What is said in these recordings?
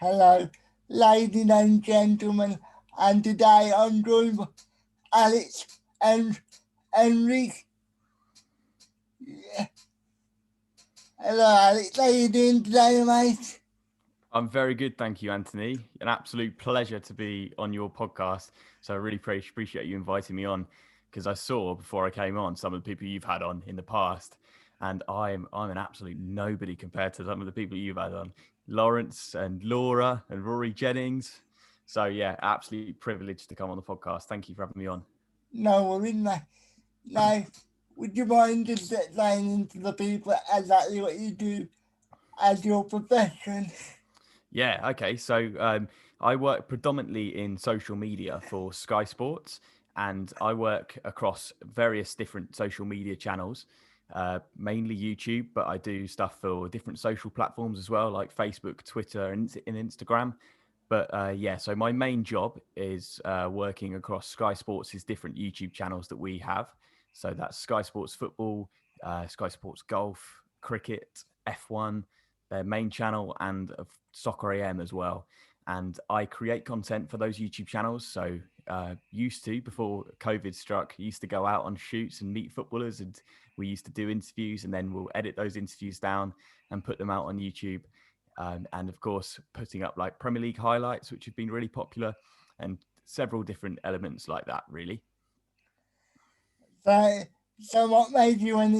Hello, ladies and gentlemen, and today I'm joined by Alex and Emery. Yeah. Hello, Alex. How you doing today, mate? I'm very good, thank you, Anthony. An absolute pleasure to be on your podcast. So I really appreciate you inviting me on because I saw before I came on some of the people you've had on in the past, and I'm an absolute nobody compared to some of the people you've had on, Lawrence and Laura and Rory Jennings. So yeah, absolutely privileged to come on the podcast. Thank you for having me on. No worries, mate. Now, would you mind just explaining to the people exactly what you do as your profession? Yeah, okay. So I work predominantly in social media for Sky Sports, and I work across various different social media channels, mainly YouTube, but I do stuff for different social platforms as well, like Facebook, Twitter, and Instagram. But yeah, so my main job is working across Sky Sports' different YouTube channels that we have. So that's Sky Sports Football, Sky Sports Golf, Cricket, F1, their main channel, and of Soccer AM as well. And I create content for those YouTube channels. So used to, before COVID struck, used to go out on shoots and meet footballers, and we used to do interviews, and then we'll edit those interviews down and put them out on YouTube. And of course, putting up like Premier League highlights, which have been really popular, and several different elements like that, really. So, so what made you want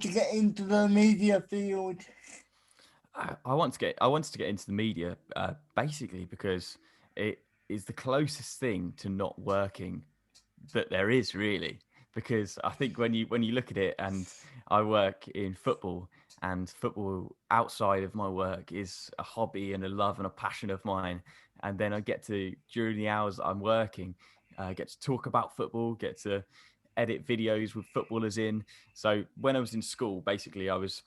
to get into the media field? I wanted to get into the media basically because it is the closest thing to not working that there is, really. Because I think when you look at it, and I work in football, and football outside of my work is a hobby and a love and a passion of mine, and then I get to, during the hours that I'm working, get to talk about football, get to edit videos with footballers in. So when I was in school, basically I was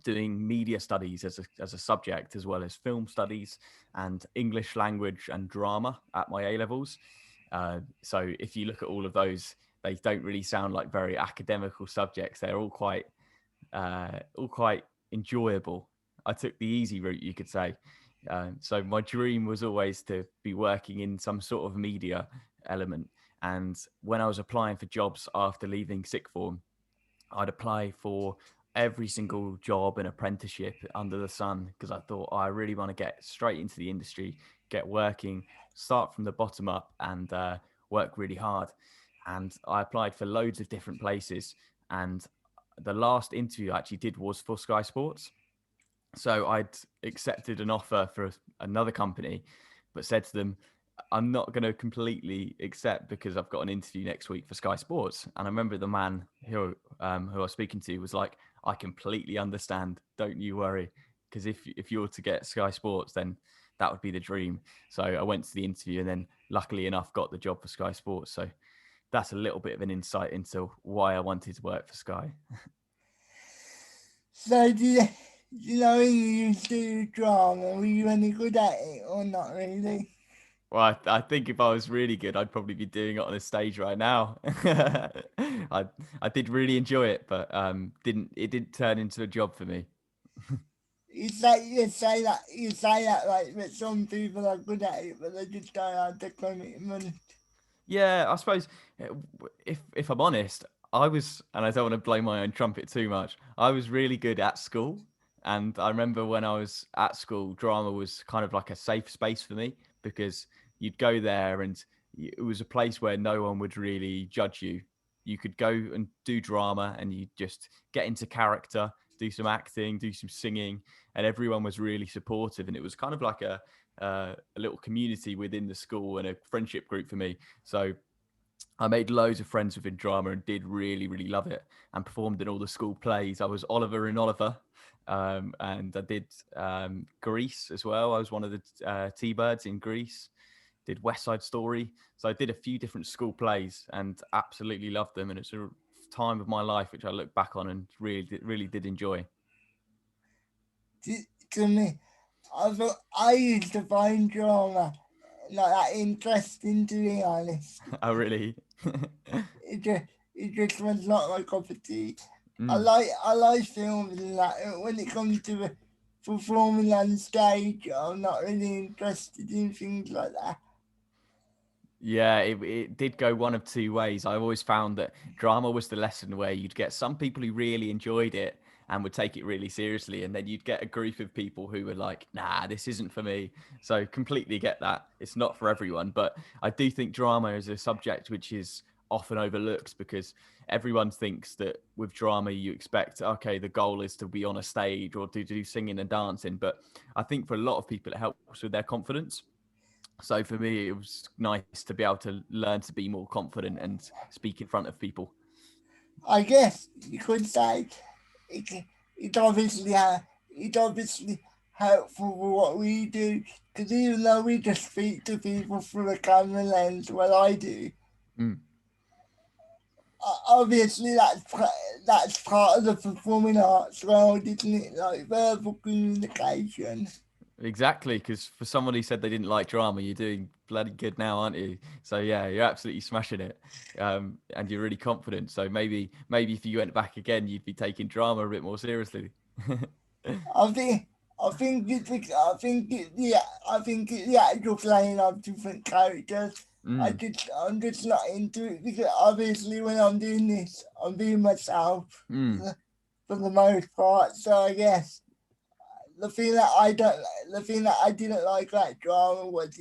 doing media studies as a subject, as well as film studies and English language and drama at my A levels. So if you look at all of those, they don't really sound like very academical subjects. They're all quite enjoyable. I took the easy route, you could say. So my dream was always to be working in some sort of media element. And when I was applying for jobs after leaving sixth form, I'd apply for every single job and apprenticeship under the sun because I thought, oh, I really want to get straight into the industry, get working, start from the bottom up, and work really hard. And I applied for loads of different places. And the last interview I actually did was for Sky Sports. So I'd accepted an offer for another company, but said to them, I'm not going to completely accept because I've got an interview next week for Sky Sports. And I remember the man who I was speaking to was like, I completely understand. Don't you worry. Because if you were to get Sky Sports, then that would be the dream. So I went to the interview and then luckily enough got the job for Sky Sports. So that's a little bit of an insight into why I wanted to work for Sky. So do you know when you used to do drama, were you any good at it or not really? Well, I think if I was really good, I'd probably be doing it on a stage right now. I did really enjoy it, but didn't it didn't turn into a job for me. You say that like that some people are good at it, but they just don't have the commitment. Yeah, I suppose if I'm honest, I was, and I don't want to blow my own trumpet too much. I was really good at school, and I remember when I was at school, drama was kind of like a safe space for me because you'd go there and it was a place where no one would really judge you. You could go and do drama, and you just get into character, do some acting, do some singing, and everyone was really supportive, and it was kind of like a little community within the school and a friendship group for me. So I made loads of friends within drama and did really, really love it and performed in all the school plays. I was Oliver in Oliver, and I did Grease as well. I was one of the T-Birds in Grease, did West Side Story. So I did a few different school plays and absolutely loved them. And it's a time of my life which I look back on and really did enjoy. To me, I thought I used to find drama not that interesting, to be honest. I really. It just, it just was not my cup of tea. Mm. I like films and that. When it comes to performing on stage, I'm not really interested in things like that. Yeah, it did go one of two ways. I always found that drama was the lesson where you'd get some people who really enjoyed it and would take it really seriously, and then you'd get a group of people who were like, "Nah, this isn't for me." So completely get that. It's not for everyone, but I do think drama is a subject which is often overlooked because everyone thinks that with drama you expect, okay, the goal is to be on a stage or to do singing and dancing, but I think for a lot of people it helps with their confidence. So for me, it was nice to be able to learn to be more confident and speak in front of people. I guess you could say it, it obviously it obviously helpful for what we do because even though we just speak to people through a camera lens, what I do, Mm. obviously that's part of the performing arts world, isn't it? Like verbal communication. Exactly, because for someone who said they didn't like drama, you're doing bloody good now, aren't you? So yeah, you're absolutely smashing it, and you're really confident. So maybe if you went back again, you'd be taking drama a bit more seriously. I think I think it's the actual playing of different characters. Mm, I'm just not into it because obviously when I'm doing this, I'm being myself mm. for the most part. So I guess the thing that I don't, the thing that I didn't like that drama was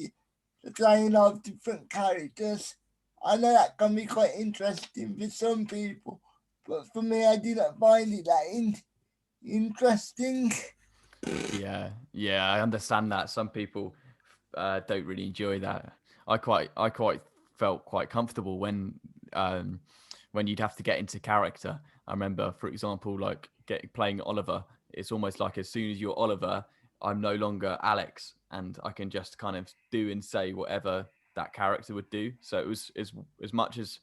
the playing of different characters. I know that can be quite interesting for some people, but for me, I didn't find it that interesting. Yeah, I understand that. Some people don't really enjoy that. I quite felt quite comfortable um, when you'd have to get into character. I remember, for example, like playing Oliver. It's almost like as soon as you're Oliver, I'm no longer Alex, and I can just kind of do and say whatever that character would do. So it was as much as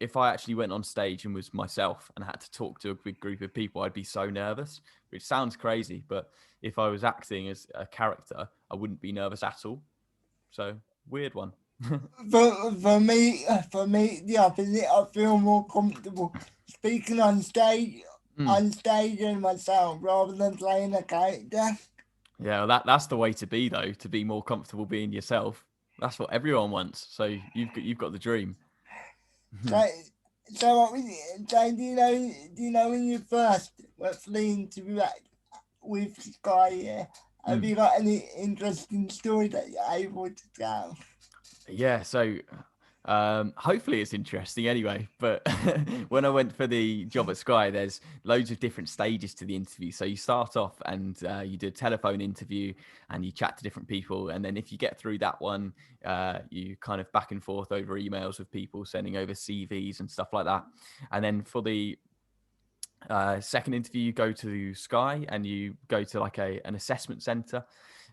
if I actually went on stage and was myself and had to talk to a big group of people, I'd be so nervous, which sounds crazy. But if I was acting as a character, I wouldn't be nervous at all. So weird one. For me, the opposite. I feel more comfortable speaking Mm. on stage and myself rather than playing a character. Yeah, well, that's the way to be though. To be more comfortable being yourself. That's what everyone wants. So you've got the dream. So, so what was it? So do you know when you first were fleeing to be back with Sky? Yeah, have Mm. you got any interesting story that you're able to tell? Yeah, so hopefully it's interesting anyway. But when I went for the job at Sky, there's loads of different stages to the interview. So you start off and you do a telephone interview and you chat to different people. And then if you get through that one, you kind of back and forth over emails with people, sending over CVs and stuff like that. And then for the second interview, you go to Sky and you go to like an assessment center,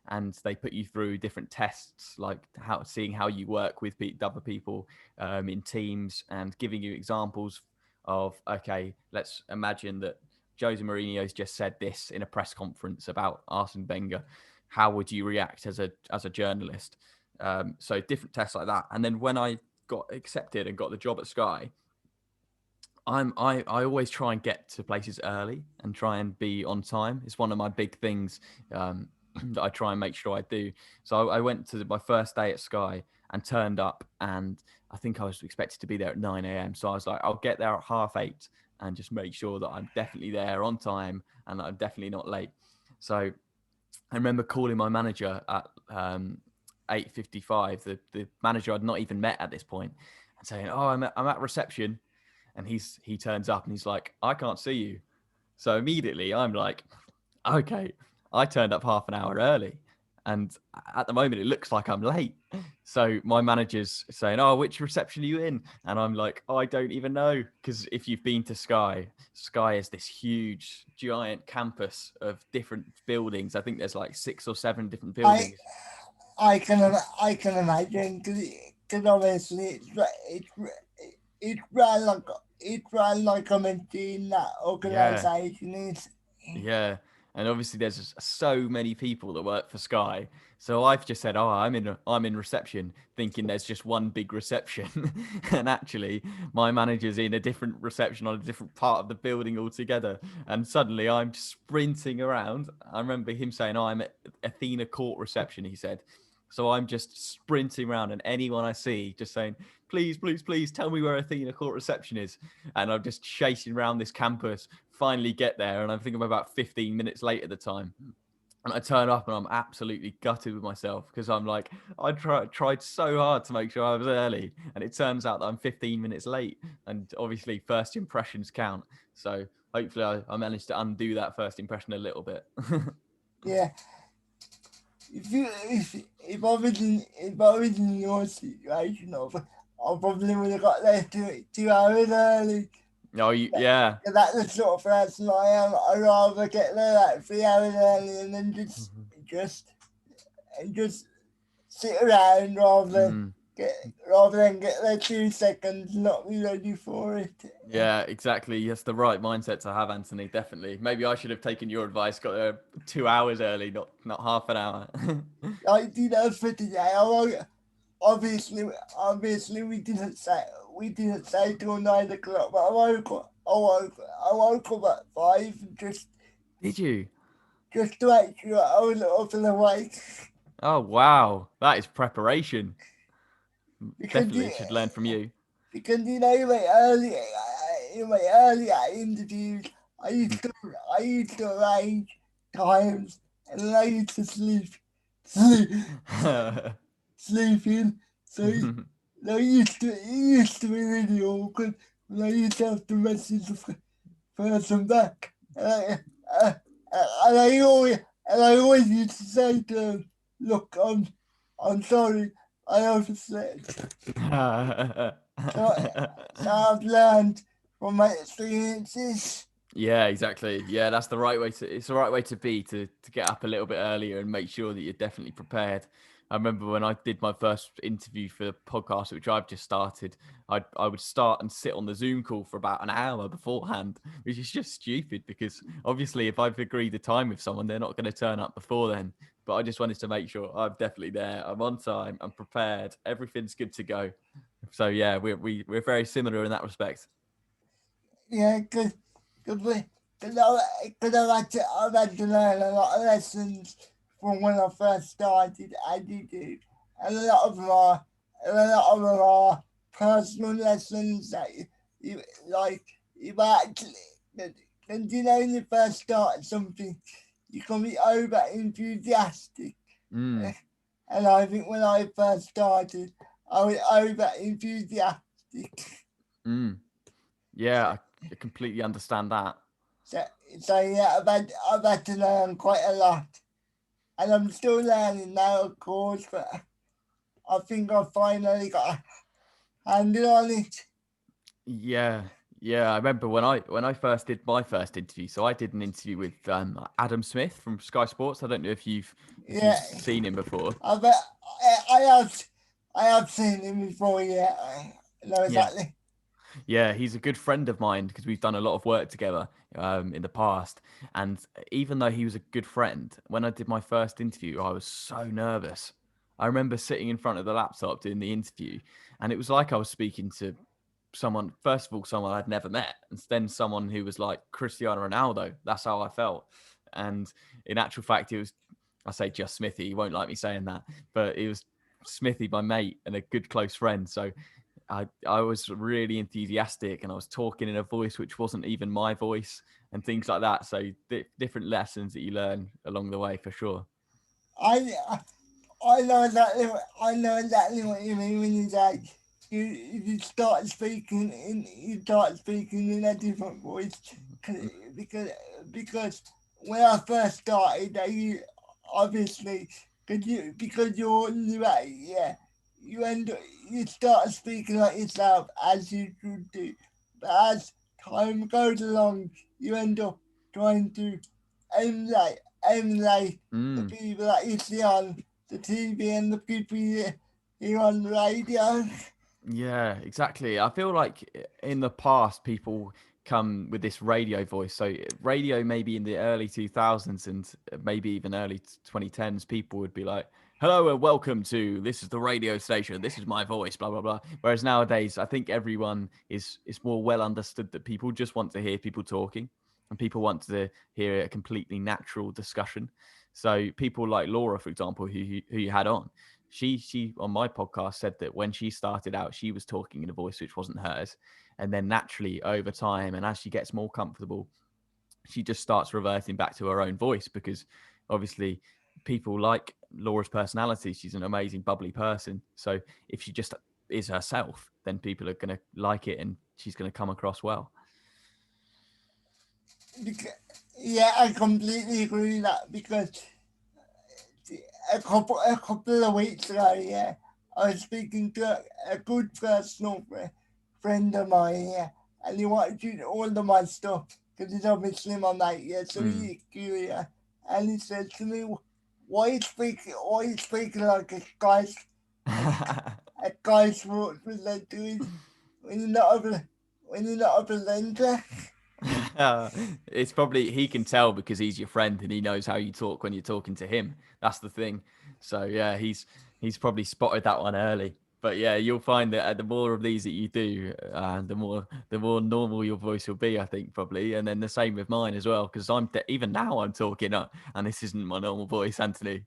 and they put you through different tests, like seeing how you work with other people in teams, and giving you examples of, okay, let's imagine that Jose Mourinho's just said this in a press conference about Arsene Wenger. How would you react as a journalist? So different tests like that. And then when I got accepted and got the job at Sky, I always try and get to places early and try and be on time. It's one of my big things that I try and make sure I do. So I went to my first day at Sky and turned up, and I think I was expected to be there at 9 a.m. So I was like, I'll get there at 8:30 and just make sure that I'm definitely there on time and that I'm definitely not late. So I remember calling my manager at 8:55, the manager I'd not even met at this point, and saying, "Oh, I'm at reception." And he turns up and he's like, I can't see you. So immediately I'm like, okay, I turned up half an hour early. And at the moment, it looks like I'm late. So my manager's saying, "Oh, which reception are you in?" And I'm like, "Oh, I don't even know." Because if you've been to Sky, Sky is this huge, giant campus of different buildings. I think there's like 6 or 7 different I buildings. I can imagine because obviously it's run like a machine that Yeah. organisation is. Yeah. And obviously, there's just so many people that work for Sky. So I've just said, "Oh, I'm in reception," thinking there's just one big reception, and actually, my manager's in a different reception on a different part of the building altogether. And suddenly, I'm sprinting around. I remember him saying, "Oh, I'm at Athena Court reception." He said. So I'm just sprinting around, and anyone I see, just saying, "Please, please, please, tell me where Athena Court reception is." And I'm just chasing around this campus. Finally, get there, and I think I'm about 15 minutes late at the time. And I turn up and I'm absolutely gutted with myself because I'm like, tried so hard to make sure I was early. And it turns out that I'm 15 minutes late. And obviously, first impressions count. So hopefully, I managed to undo that first impression a little bit. Yeah, if I was in your situation, I probably would have got there 2 hours early. Oh, yeah. Yeah, that's the sort of person I am. I'd rather get there like 3 hours early and then just and just sit around Mm. rather than get there 2 seconds and not be ready for it. Yeah, exactly. That's the right mindset to have, Anthony. Definitely. Maybe I should have taken your advice, got there 2 hours early, not half an hour. Like for today, obviously we didn't say till 9 o'clock, but I woke up at 5 Did you? just to make sure I was up and awake. Oh, wow. That is preparation. because Definitely you, should learn from you. because in my earlier interviews, I used to I used to arrange times and then I used to sleep sleep in. So it used to be really awkward when I used to have to message the person back. Uh, and I always used to say to them, look, I'm sorry, I overslept. So, so I've learned from my experiences. Yeah, exactly. Yeah, that's the right way to. It's the right way to be to get up a little bit earlier and make sure that you're definitely prepared. I remember when I did my first interview for the podcast, which I've just started. I would start and sit on the Zoom call for about an hour beforehand, which is just stupid because obviously if I've agreed a time with someone, they're not going to turn up before then. But I just wanted to make sure I'm definitely there. I'm on time. I'm prepared. Everything's good to go. So yeah, we're very similar in that respect. Yeah, because I've had to learn a lot of lessons from when I first started as you do. And a lot of them are personal lessons that you like, you actually, and you know, when you first start something, you can be over enthusiastic. Mm, And I think when I first started, I was over enthusiastic. mm. So, Yeah, I completely understand that. so, so yeah, I've had to learn quite a lot. And I'm still learning now, of course, but I think I finally got a handle on it. Yeah, yeah. I remember when I first did my first interview. So I did an interview with Adam Smith from Sky Sports. I don't know if you've Yeah, seen him before. I've, I have I have seen him before. Yeah, I know Yeah. exactly. Yeah, he's a good friend of mine because we've done a lot of work together in the past. And even though he was a good friend, when I did my first interview, I was so nervous. I remember sitting in front of the laptop doing the interview, and it was like I was speaking to someone, first of all, someone I'd never met, and then someone who was like Cristiano Ronaldo. That's how I felt. And in actual fact, it was, I say just Smithy, he won't like me saying that, but it was Smithy, my mate, and a good close friend. So I was really enthusiastic and I was talking in a voice which wasn't even my voice and things like that. So different lessons that you learn along the way for sure. I I know exactly what you mean when you say you start speaking in a different voice because because when I first started, obviously because you're new at it, yeah, you end up, you start speaking like yourself as you should do, but as time goes along, you end up trying to emulate emulate the Mm. people that you see on the TV and the people you hear on the radio. Yeah, exactly. I feel like in the past, people come with this radio voice. So radio, maybe in the early 2000s and maybe even early 2010s, people would be like, hello and welcome to, this is the radio station, this is my voice, blah blah blah. Whereas nowadays, I think everyone is more well understood that people just want to hear people talking, and people want to hear a completely natural discussion. So people like Laura, for example, who you had on, she on my podcast said that when she started out, she was talking in a voice which wasn't hers, and then naturally over time, and as she gets more comfortable, she just starts reverting back to her own voice, because obviously people like Laura's personality. She's an amazing bubbly person, so if she just is herself, then people are going to like it and she's going to come across well. Yeah, I completely agree with that because a couple of weeks ago, yeah, I was speaking to a good personal friend of mine, yeah, and he wanted to do all of my stuff because he's obviously my mate, yeah, so Mm. he's curious, and he said to me, why you speaking like a, a guy sports presenter when you're not when you're not a presenter? It's probably, he can tell because he's your friend and he knows how you talk when you're talking to him. That's the thing. So yeah, he's probably spotted that one early. But yeah, you'll find that the more of these that you do, the more normal your voice will be, I think, probably. And then the same with mine as well, because even now I'm talking up, and this isn't my normal voice, Anthony.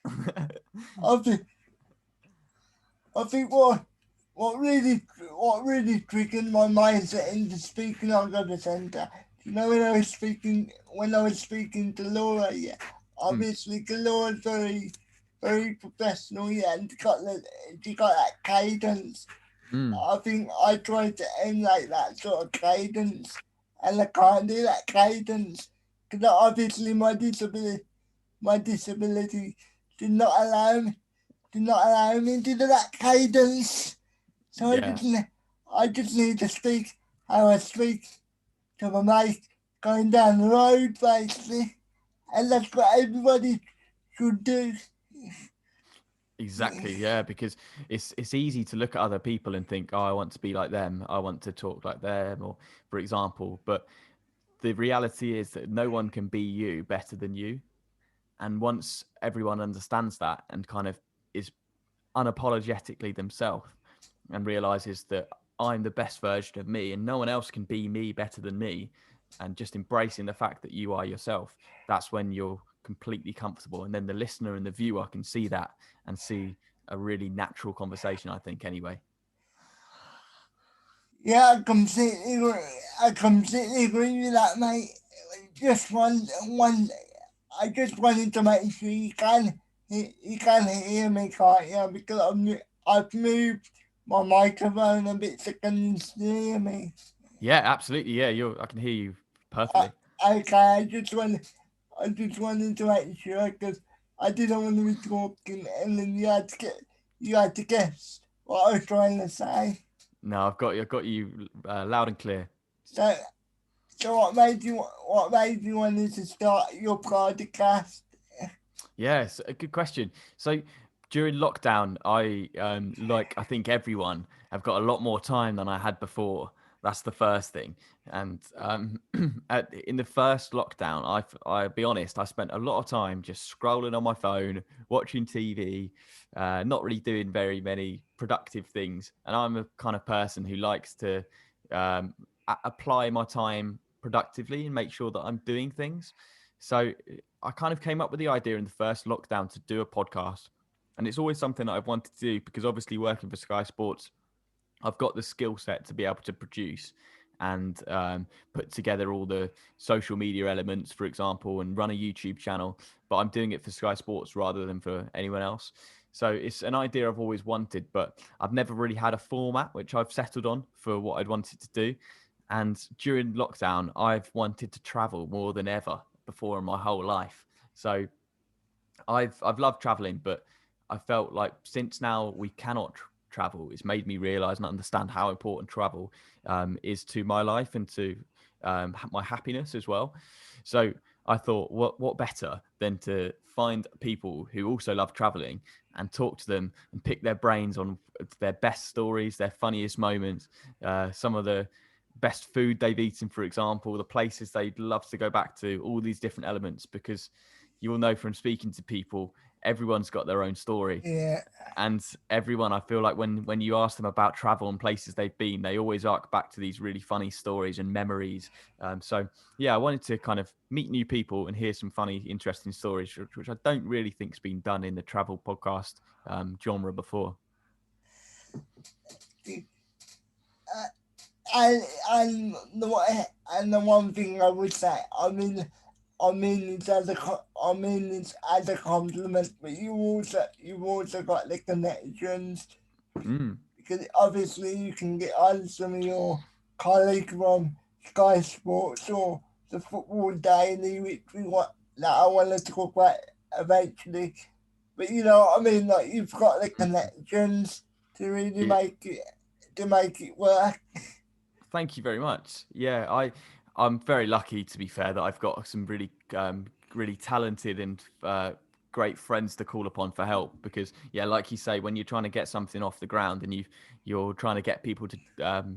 I think I think what really triggered my mindset into speaking on the centre. You know, when I was speaking to Laura, yeah, Mm, obviously 'cause Laura's very professional, yeah, and she got that cadence. mm. I think I tried to emulate that sort of cadence, and I can't do that cadence because obviously my disability did not allow me to do that cadence. So Yeah, I just need to speak how I speak to my mate going down the road, basically. And that's what everybody should do. exactly. Yeah, because it's easy to look at other people and think, oh, I want to be like them, I want to talk like them, or for example. But the reality is that no one can be you better than you. And once everyone understands that and kind of is unapologetically themselves and realizes that I'm the best version of me and no one else can be me better than me, and just embracing the fact that you are yourself, that's when you're completely comfortable. And then the listener and the viewer can see that and see a really natural conversation, I think, anyway. Yeah, I completely agree with that, mate. Just one. I just wanted to make sure you can hear me, can't you? Because I've moved my microphone a bit so can you still hear me? Yeah, absolutely. Yeah, I can hear you Uh, perfectly. okay, I just wanted to make sure because I didn't want to be talking and then you had to guess what I was trying to say. No, I've got you loud and clear. So so what made you want to start your podcast? Yes, a good question. So during lockdown, like I think everyone, have got a lot more time than I had before. That's the first thing. And in the first lockdown, I'll be honest, I spent a lot of time just scrolling on my phone, watching TV, not really doing very many productive things. And I'm a kind of person who likes to apply my time productively and make sure that I'm doing things. So I kind of came up with the idea in the first lockdown to do a podcast. And it's always something that I've wanted to do because obviously working for Sky Sports, I've got the skill set to be able to produce and put together all the social media elements, for example, and run a YouTube channel. But I'm doing it for Sky Sports rather than for anyone else. So it's an idea I've always wanted, but I've never really had a format which I've settled on for what I'd wanted to do. And during lockdown, I've wanted to travel more than ever before in my whole life. So I've loved traveling, but I felt like since now we cannot travel, it's made me realize and understand how important travel is to my life and to my happiness as well. So I thought, what better than to find people who also love traveling and talk to them and pick their brains on their best stories, their funniest moments, some of the best food they've eaten, for example, the places they'd love to go back to, all these different elements, because you will know from speaking to people, everyone's got their own story. Yeah. And everyone, I feel like when you ask them about travel and places they've been, they always arc back to these really funny stories and memories. So yeah, I wanted to kind of meet new people and hear some funny, interesting stories, which I don't really think's been done in the travel podcast genre before. Uh, and and the one thing I would say, I mean it's as I mean it's as a compliment, but you've also got the connections, Mm, because obviously you can get on some of your colleagues from Sky Sports or the Football Daily, which we want that I want to talk about eventually. But you know what I mean, like you've got the connections to really yeah. make it work. Thank you very much. Yeah, I'm very lucky, to be fair, that I've got some really talented and great friends to call upon for help. Because yeah, like you say, when you're trying to get something off the ground and you're trying to get people to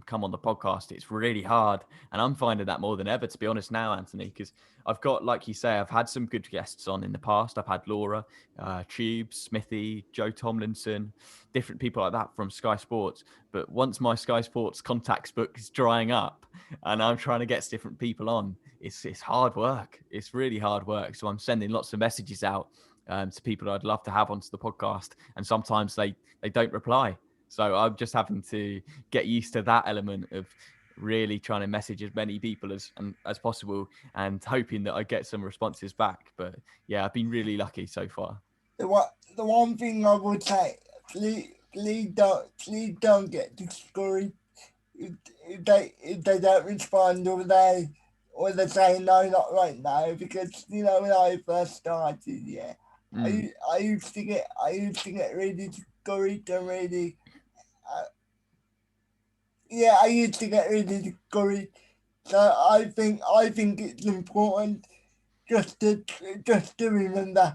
come on the podcast, it's really hard. And I'm finding that more than ever, to be honest, now, Anthony, because I've got, like you say, I've had some good guests on in the past. I've had Laura, Tube, Smithy, Joe Tomlinson, different people like that from Sky Sports. But once my Sky Sports contacts book is drying up and I'm trying to get different people on, it's hard work. It's really hard work. So I'm sending lots of messages out to people I'd love to have onto the podcast, and sometimes they don't reply. So I'm just having to get used to that element of really trying to message as many people as possible and hoping that I get some responses back. But yeah, I've been really lucky so far. The one thing I would say, please don't get discouraged if, if they don't respond, or they say no, not right now, because you know when I first started, yeah, Mm, I used to get really discouraged and really, uh, yeah, I used to get really discouraged. So I think it's important just to remember,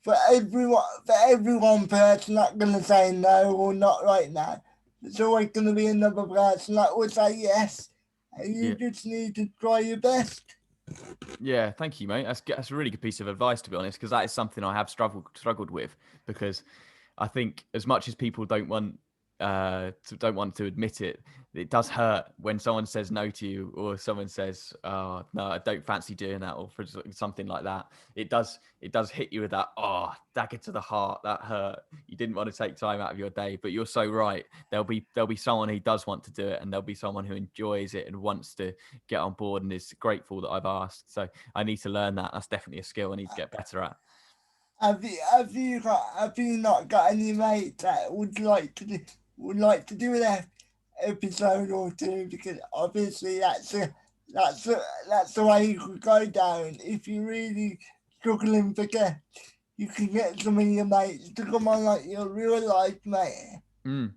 for every one person that's gonna say no or not right now, there's always gonna be another person that will say yes, and you yeah. just need to try your best. Yeah, thank you, mate. That's a really good piece of advice, to be honest, because that is something I have struggled with. Because I think as much as people don't want to admit it, it does hurt when someone says no to you, or someone says, "Oh no, I don't fancy doing that," or for something like that. It does hit you with that dagger to the heart. That hurt. You didn't want to take time out of your day, but you're so right. There'll be someone who does want to do it, and there'll be someone who enjoys it and wants to get on board and is grateful that I've asked. So I need to learn that. That's definitely a skill I need to get better at. Have you not got any mates that would like to do an episode or two? Because obviously that's the way you could go down. If you're really struggling for guests, you can get some of your mates to come on like your real life mate. Mm.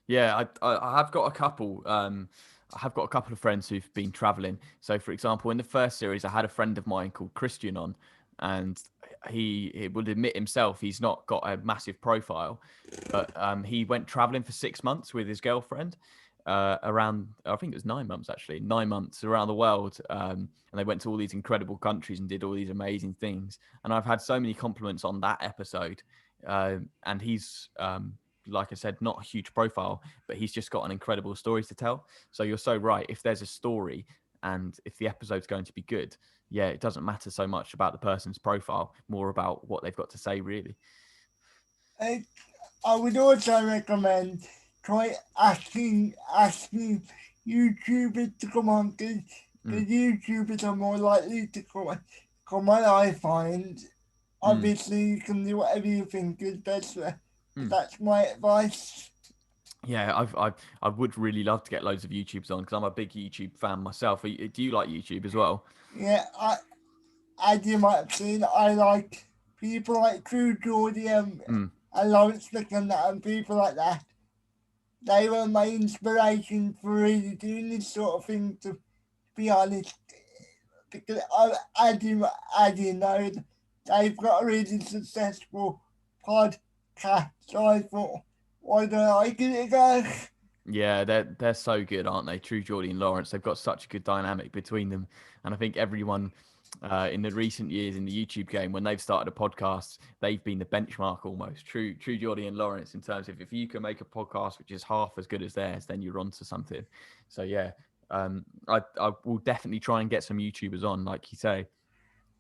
Yeah, I have got a couple. I have got a couple of friends who've been traveling. So, for example, in the first series, I had a friend of mine called Christian on, and he would admit himself he's not got a massive profile, but he went traveling for 6 months with his girlfriend around. I think it was 9 months actually, 9 months around the world, and they went to all these incredible countries and did all these amazing things. And I've had so many compliments on that episode, and he's like I said, not a huge profile, but he's just got an incredible story to tell. So you're so right. If there's a story and if the episode's going to be good, yeah, it doesn't matter so much about the person's profile, more about what they've got to say, really. I, I would also recommend try asking YouTubers to come on, because Mm, YouTubers are more likely to come on. I find. mm, Obviously, you can do whatever you think is best. But mm. that's my advice. Yeah, I would really love to get loads of YouTubes on because I'm a big YouTube fan myself. Do you like YouTube as well? Yeah, as you might have seen, I like people like True Geordie Mm, and Lawrence Licking and people like that. They were my inspiration for really doing this sort of thing, to be honest. Because as you know, they've got a really successful podcast. So I thought, why don't I give it a go? Yeah, they're so good, aren't they? True Geordie and Lawrence. They've got such a good dynamic between them, and I think everyone in the recent years in the YouTube game, when they've started a podcast, they've been the benchmark almost. True Geordie and Lawrence, in terms of if you can make a podcast which is half as good as theirs, then you're onto something. So yeah, I will definitely try and get some YouTubers on, like you say.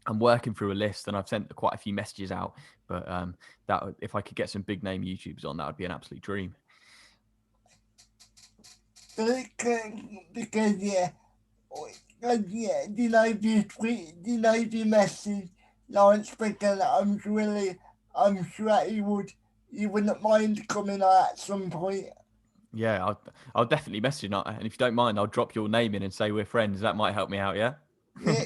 I'm working through a list, and I've sent quite a few messages out. But if I could get some big name YouTubers on, that would be an absolute dream. Because yeah, yeah, did I if you message Lawrence Pickle, I'm sure he wouldn't mind coming on at some point. Yeah, I'll definitely message you. And if you don't mind, I'll drop your name in and say we're friends. That might help me out, yeah? Yeah,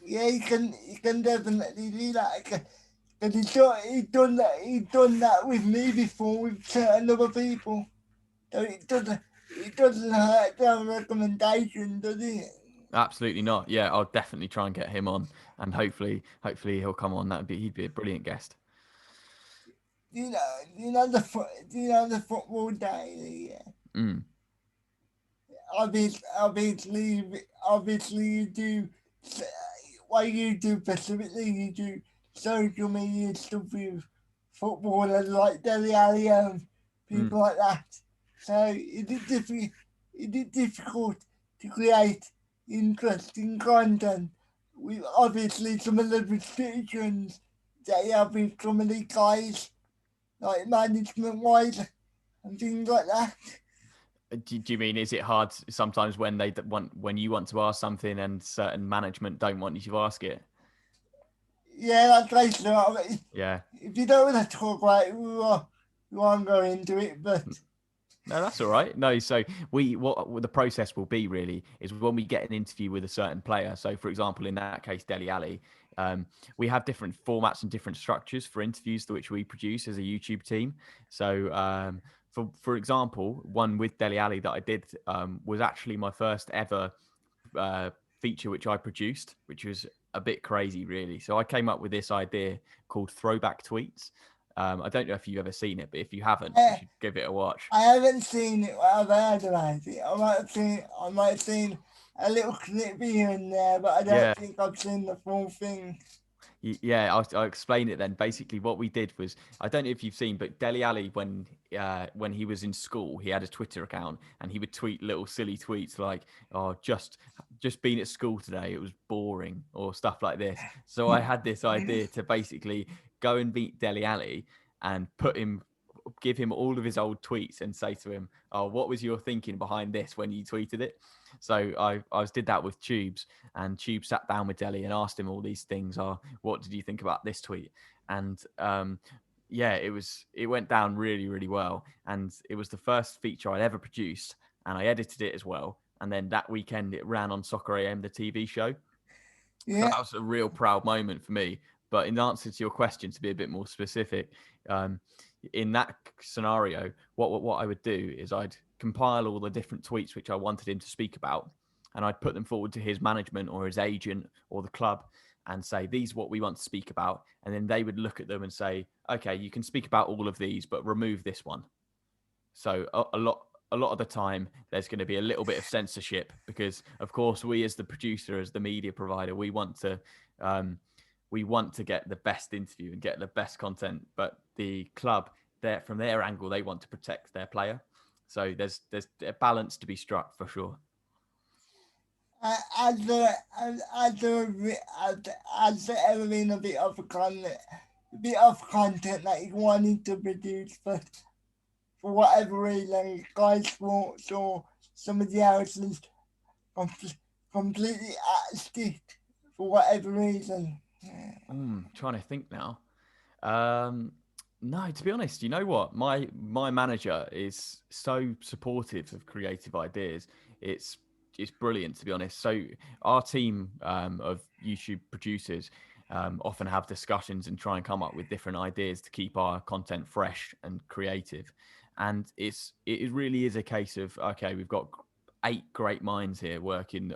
yeah, he can definitely do that. Cause he done that with me before with certain other people. So it doesn't hurt to have a recommendation, does it? Absolutely not. Yeah, I'll definitely try and get him on, and hopefully he'll come on. He'd be a brilliant guest. You know the football daily. Yeah. Mm, Obviously, you do what you do specifically. You do social media stuff with footballers like Deli Ali and mm. people like that. So is it difficult to create interesting content with obviously some of the restrictions that you have with some of the guys, like management wise and things like that. Do you mean is it hard sometimes when when you want to ask something and certain management don't want you to ask it? Yeah, that's basically what I mean. Yeah. If you don't want to talk about it, we won't go into it, but No, that's all right. No, so what the process will be really is when we get an interview with a certain player. So, for example, in that case, Deli Ali, we have different formats and different structures for interviews which we produce as a YouTube team. So, for example, one with Deli Ali that I did was actually my first ever uh, feature which I produced, which was a bit crazy, really. So I came up with this idea called throwback tweets. I don't know if you've ever seen it, but if you haven't, you uh, should give it a watch. I haven't seen it. I've heard about it. I might have seen a little clip here and there, but I don't Yeah, think I've seen the full thing. yeah, I'll explain it then. Basically, what we did was, I don't know if you've seen, but Deli Ali, when he was in school, he had a Twitter account and he would tweet little silly tweets like, "Oh, just been at school today. It was boring," or stuff like this. So I had this idea to basically go and meet Deli Ali and give him all of his old tweets and say to him, "Oh, what was your thinking behind this when you tweeted it?" So I did that with Tubes, and Tube sat down with Deli and asked him all these things. What did you think about this tweet? And yeah, it went down really, really well, and it was the first feature I'd ever produced, and I edited it as well. And then that weekend, it ran on Soccer AM, the TV show. So Yeah, that was a real proud moment for me. But in answer to your question, to be a bit more specific, um, in that scenario, what I would do is I'd compile all the different tweets which I wanted him to speak about, and I'd put them forward to his management or his agent or the club, and say these are what we want to speak about, and then they would look at them and say, okay, you can speak about all of these, but remove this one. So a lot of the time there's going to be a little bit of censorship because of course we as the producer, as the media provider, um, we want to get the best interview and get the best content, but the club, from their angle, they want to protect their player. So there's a balance to be struck for sure. has there has there ever been a bit of content that you wanted to produce, but for whatever reason, guys sports or somebody else is com- completely axed it for whatever reason. Trying to think now. Um, no, to be honest, you know what? My manager is so supportive of creative ideas. It's it's brilliant, to be honest. So our team of YouTube producers often have discussions and try and come up with different ideas to keep our content fresh and creative. And it really is a case of, okay, we've got eight great minds here working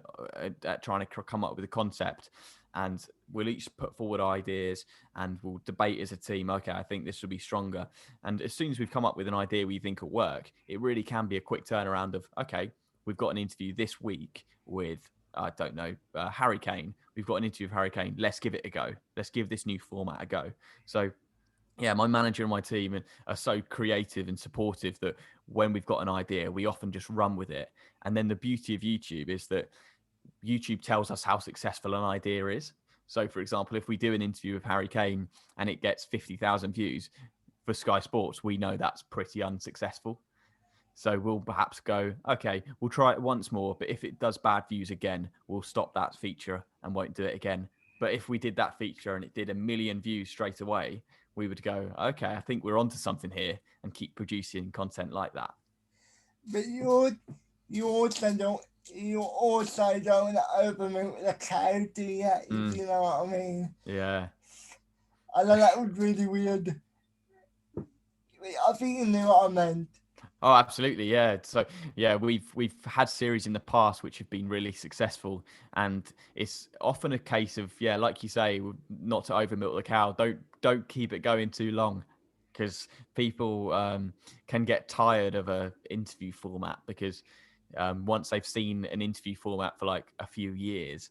at trying to come up with a concept, and we'll each put forward ideas and we'll debate as a team. Okay, I think this will be stronger. And as soon as we've come up with an idea we think will work, it really can be a quick turnaround of, okay, we've got an interview this week with, I don't know, Harry Kane. We've got an interview with Harry Kane. Let's give it a go. Let's give this new format a go. So yeah, my manager and my team are so creative and supportive that when we've got an idea, we often just run with it. And then the beauty of YouTube is that YouTube tells us how successful an idea is. So, for example, if we do an interview with Harry Kane and it gets 50,000 views for Sky Sports, we know that's pretty unsuccessful. So we'll perhaps go, okay, we'll try it once more. But if it does bad views again, we'll stop that feature and won't do it again. But if we did that feature and it did 1 million views straight away, we would go, okay, I think we're onto something here, and keep producing content like that. But you also don't you also don't overmilk the cow, do you? If you know what I mean. Yeah. I know that was really weird. I think you knew what I meant. Oh, absolutely, yeah. So, yeah, we've had series in the past which have been really successful, and it's often a case of, yeah, like you say, not to over milk the cow. Don't keep it going too long, because people can get tired of a interview format, because once they've seen an interview format for like a few years,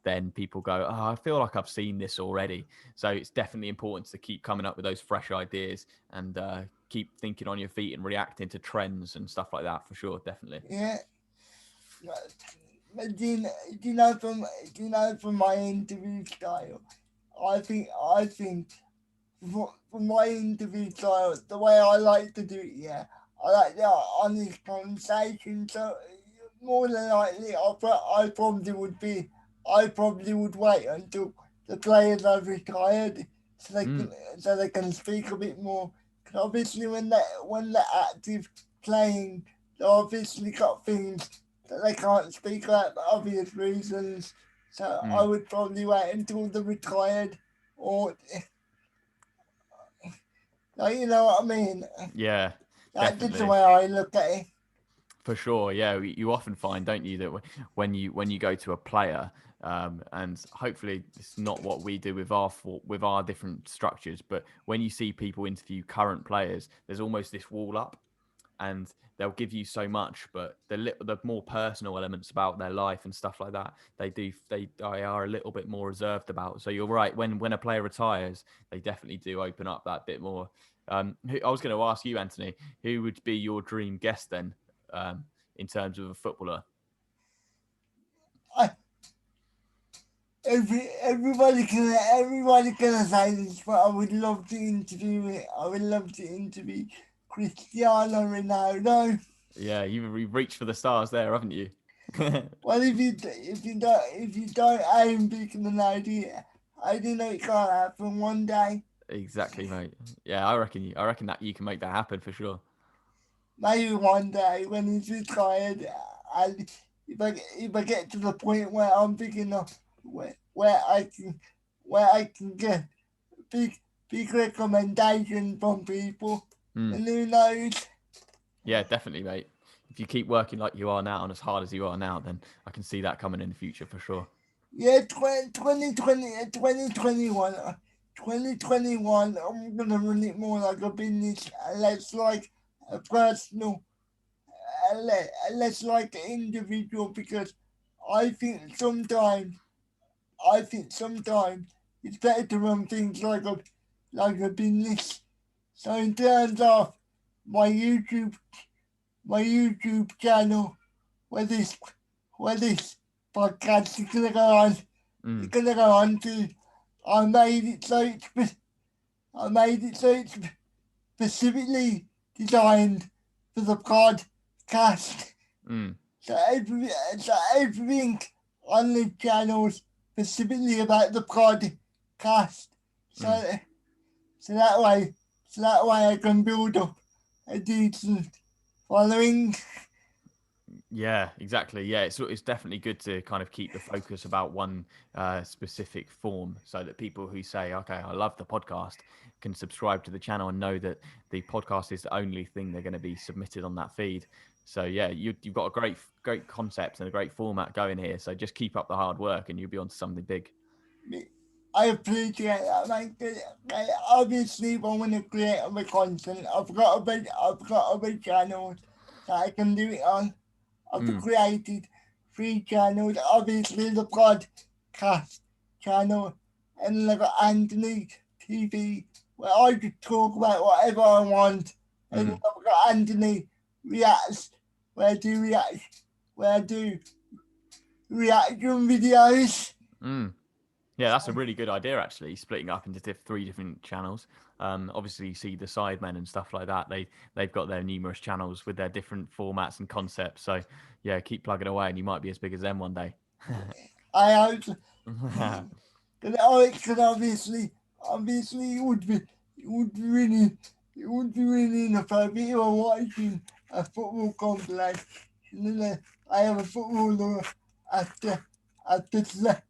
then people go, oh, I feel like I've seen this already. So it's definitely important to keep coming up with those fresh ideas and keep thinking on your feet and reacting to trends and stuff like that, for sure, definitely. Yeah. But do you know from my interview style, I think for my interview style, the way I like to do it, yeah, I like the honest conversation. So more than likely, I probably would wait until the players are retired, so they can speak a bit more. 'Cause obviously, when they're active playing, they obviously got things that they can't speak about for obvious reasons. So I would probably wait until they're retired, or you know what I mean. Yeah, That's just the definitely. way I look at it. For sure, yeah. You often find, don't you, that when you go to a player, and hopefully it's not what we do with our different structures, but when you see people interview current players, there's almost this wall up, and they'll give you so much, but the more personal elements about their life and stuff like that, they are a little bit more reserved about. So you're right. When a player retires, they definitely do open up that bit more. I was going to ask you, Anthony, who would be your dream guest then, in terms of a footballer? I, everybody can say this, but I would love to interview it. I would love to interview Cristiano Ronaldo. Yeah, you've reached for the stars there, haven't you? Well, if you don't aim big in an idea, I do know it can't happen one day. Exactly, mate. Yeah, I reckon that you can make that happen for sure. Maybe one day when he's retired, and if I get to the point where I'm big enough, where I can get big big recommendation from people, Mm. and who knows? Yeah, definitely, mate. If you keep working like you are now and as hard as you are now, then I can see that coming in the future for sure. Yeah, 2021, 2021. I'm gonna run it more like a business, and less like a personal, less like an individual, because I think sometimes I think sometimes it's better to run things like a business. So in terms of my YouTube my YouTube channel, where this where this podcast is gonna go on, it's Mm. gonna go on to. I made it so it's specifically designed for the podcast. Mm. So everything on the channel is specifically about the podcast. Mm. So so that way I can build up a decent following. Yeah, exactly. Yeah, it's definitely good to kind of keep the focus about one specific form, so that people who say, "Okay, I love the podcast," can subscribe to the channel and know that the podcast is the only thing they're going to be submitted on that feed. So yeah, you've got a great concept and a great format going here. So just keep up the hard work, and you'll be onto something big. me- I appreciate that, mate. 'Cause, obviously, if I want to create other content, I've got other channels that I can do it on. I've Mm, created three channels. Obviously, the podcast channel, and like Anthony TV, where I just talk about whatever I want. And mm, I've got Anthony Reacts, where I do reaction videos. mm. Yeah, that's a really good idea, actually, splitting up into three different channels. Obviously, you see the Sidemen and stuff like that. They've got their numerous channels with their different formats and concepts. So, yeah, keep plugging away, and you might be as big as them one day. I hope because obviously it would be really inappropriate if I watching a football competition and then I have a footballer after after sla-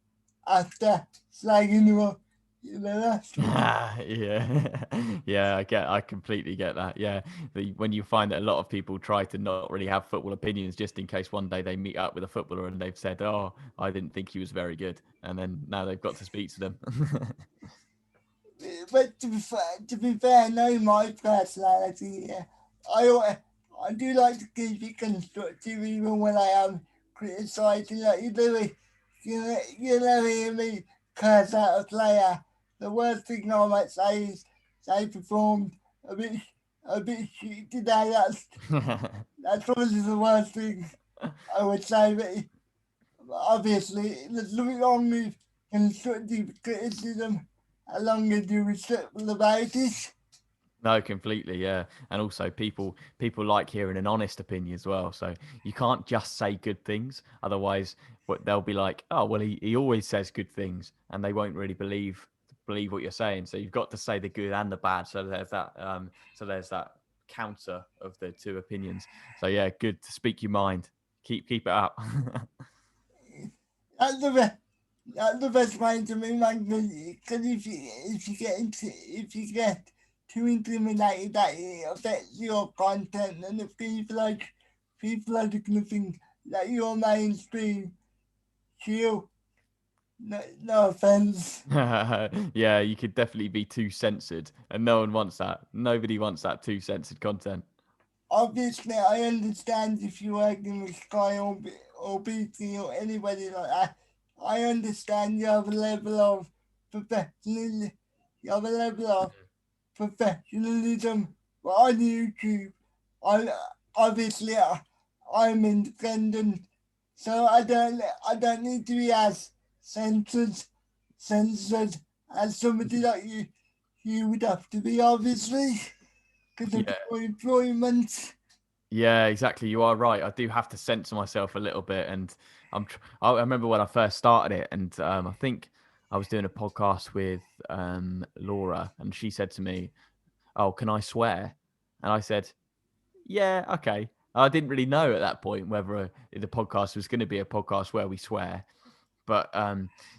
after slagging him off. You know that's Yeah, yeah, I completely get that. Yeah, when you find that a lot of people try to not really have football opinions, just in case one day they meet up with a footballer and they've said, "Oh, I didn't think he was very good," and then now they've got to speak to them. but to be fair, know my personality. Yeah, I do like to keep it constructive even when I am criticising. Like you never hear me curse out a player. The worst thing I might say is they performed a bit a bit shit today. That's probably the worst thing I would say. But obviously, there's nothing wrong with constructive criticism as long as you're respectful about it. No, completely, yeah. And also people like hearing an honest opinion as well. So you can't just say good things. Otherwise what they'll be like, oh well he always says good things and they won't really believe what you're saying. So you've got to say the good and the bad. So there's that counter of the two opinions. So yeah, good to speak your mind. Keep it up. That's the best. That's the best way to me, man. Because if you get too intimidated that it affects your content, and if people are gonna think that you're mainstream, chill. No, no offense. Yeah, you could definitely be too censored and no one wants that. Nobody wants that too censored content. Obviously, I understand if you're working with Sky or BT or anybody like that. I understand you have a level of professionalism. You have a level of professionalism. But on YouTube, I obviously I'm independent, so I don't need to be as censored censored as somebody like you would have to be obviously because of Yeah. your employment. Yeah, exactly. You are right. I do have to censor myself a little bit, and I remember when I first started it, and I think I was doing a podcast with Laura, and she said to me, "Oh, can I swear?" And I said, "Yeah, okay." I didn't really know at that point whether the podcast was going to be a podcast where we swear, but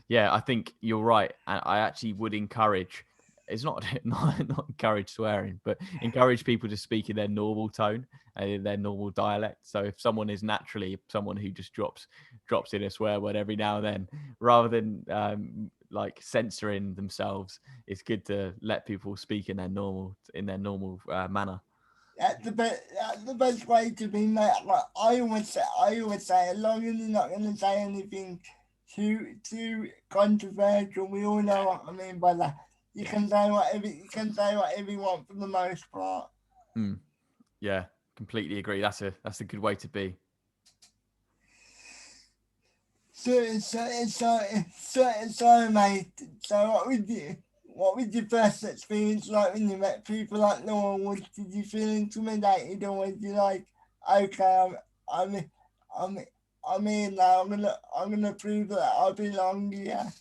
yeah, I think you're right. I actually would encourage. It's not not encourage swearing, but encourage people to speak in their normal tone and in their normal dialect. So if someone is naturally someone who just drops in a swear word every now and then, rather than like censoring themselves, it's good to let people speak in their normal manner. That's the best way to be, mate. Like I always say, as long as you're not gonna say anything too controversial, we all know what I mean by that. You can say whatever you want for the most part. Mm, yeah, completely agree. That's a good way to be. So, mate. So, what was your first experience like when you met people like Norwood? Did you feel intimidated, or was you like, okay, I'm, I'm, I'm here now. I'm gonna prove that I belong here.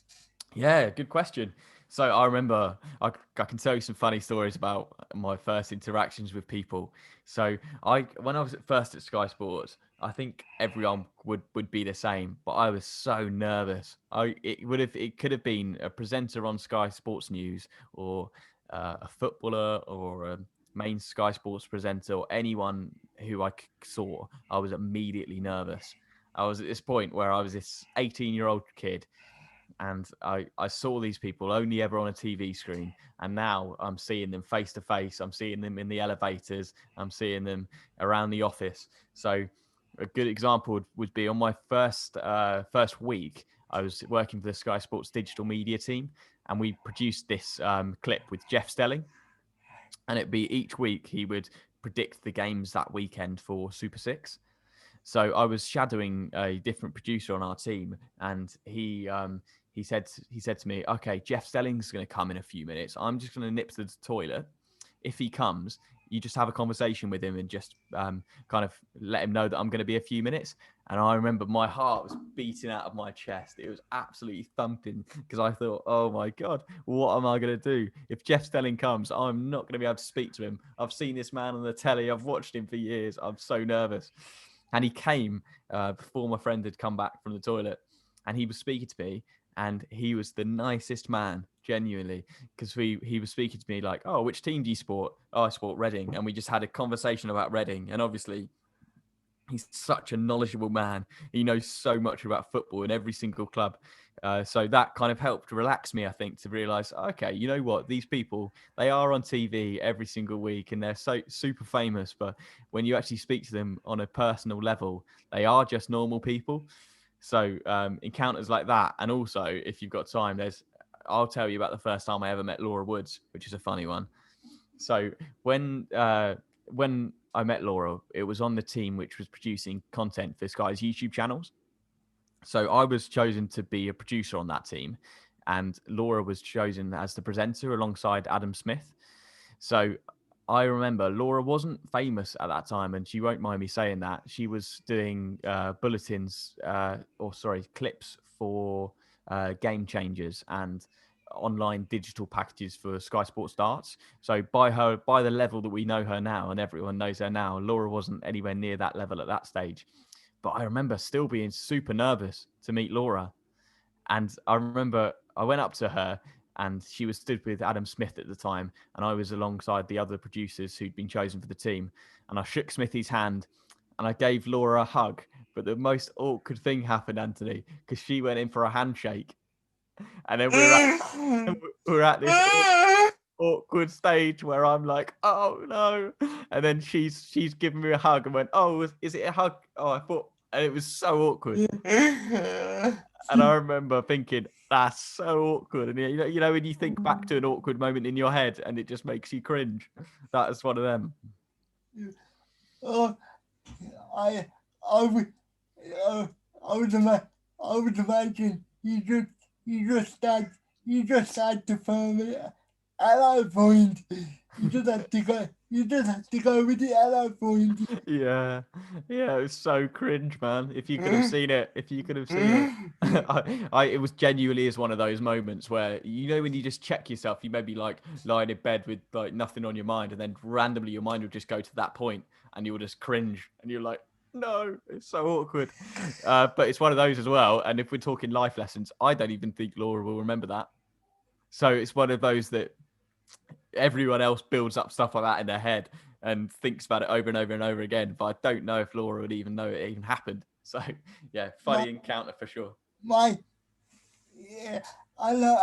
Yeah, good question. So I remember I can tell you some funny stories about my first interactions with people. So when I was at first at Sky Sports, I think everyone would be the same, but I was so nervous. It could have been a presenter on Sky Sports News or a footballer or a main Sky Sports presenter or anyone who saw. I was immediately nervous. I was at this point where I was this 18-year-old kid and I saw these people only ever on a TV screen, and now I'm seeing them face to face. I'm seeing them in the elevators. I'm seeing them around the office. So a good example would be on my first week. I was working for the Sky Sports digital media team, and we produced this clip with Jeff Stelling, and it'd be each week he would predict the games that weekend for Super Six. So I was shadowing a different producer on our team, and he said to me, "Okay, Jeff Stelling's going to come in a few minutes. I'm just going to nip to the toilet. If he comes, you just have a conversation with him and just kind of let him know that I'm going to be a few minutes." And I remember my heart was beating out of my chest. It was absolutely thumping because I thought, "Oh my God, what am I going to do? If Jeff Stelling comes, I'm not going to be able to speak to him. I've seen this man on the telly. I've watched him for years. I'm so nervous." And he came before my friend had come back from the toilet, and he was speaking to me, and he was the nicest man, genuinely, because he was speaking to me like, "Oh, which team do you support?" "Oh, I support Reading," and we just had a conversation about Reading, and obviously he's such a knowledgeable man. He knows so much about football in every single club. So that kind of helped relax me, I think, to realize, okay, you know what? These people, they are on TV every single week and they're so super famous. But when you actually speak to them on a personal level, they are just normal people. So encounters like that. And also, if you've got time, I'll tell you about the first time I ever met Laura Woods, which is a funny one. So when I met Laura, it was on the team which was producing content for Sky's YouTube channels. So I was chosen to be a producer on that team, and Laura was chosen as the presenter alongside Adam Smith. So I remember Laura wasn't famous at that time, and she won't mind me saying that. She was doing bulletins, or sorry, clips for game changers and online digital packages for Sky Sports Darts. So by the level that we know her now, and everyone knows her now, Laura wasn't anywhere near that level at that stage. But I remember still being super nervous to meet Laura. And I remember I went up to her, and she was stood with Adam Smith at the time, and I was alongside the other producers who'd been chosen for the team. And I shook Smithy's hand and I gave Laura a hug. But the most awkward thing happened, Anthony, because she went in for a handshake. And then we're at this awkward stage where I'm like, "Oh no," and then she's giving me a hug and went, "Oh, is it a hug?" Oh, I thought, and it was so awkward. And I remember thinking, "That's so awkward." And when you think back to an awkward moment in your head and it just makes you cringe. That is one of them. Oh, I, I would, uh, I would I would imagine you just had to film it at that point. You just had to go with it at that point. Yeah, yeah, it was so cringe, man. If you could have seen it, if you could have seen it, it was genuinely is one of those moments where when you just check yourself, you may be like lying in bed with like nothing on your mind, and then randomly your mind will just go to that point, and you'll just cringe, and you're like, no, it's so awkward. But it's one of those as well. And if we're talking life lessons, I don't even think Laura will remember that. So it's one of those that everyone else builds up stuff like that in their head and thinks about it over and over and over again. But I don't know if Laura would even know it even happened. So yeah, My, funny encounter for sure. my, yeah, I know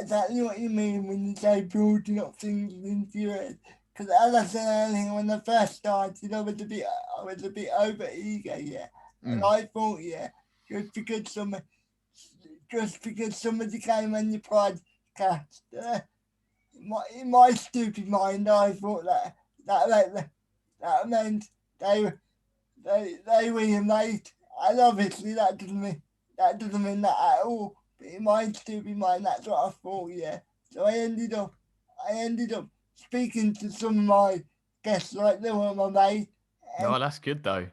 exactly what you mean when you say building up things into your head. Because as I said earlier, when I first started, I was a bit over eager, yeah, and Mm. I thought, yeah, just because some, just because somebody came on your podcast, in my stupid mind, I thought that meant that meant they they were your mate. And obviously that doesn't mean that at all. But in my stupid mind, that's what I thought. Yeah. So I ended up speaking to some of my guests like they were my mate, and No, that's good though.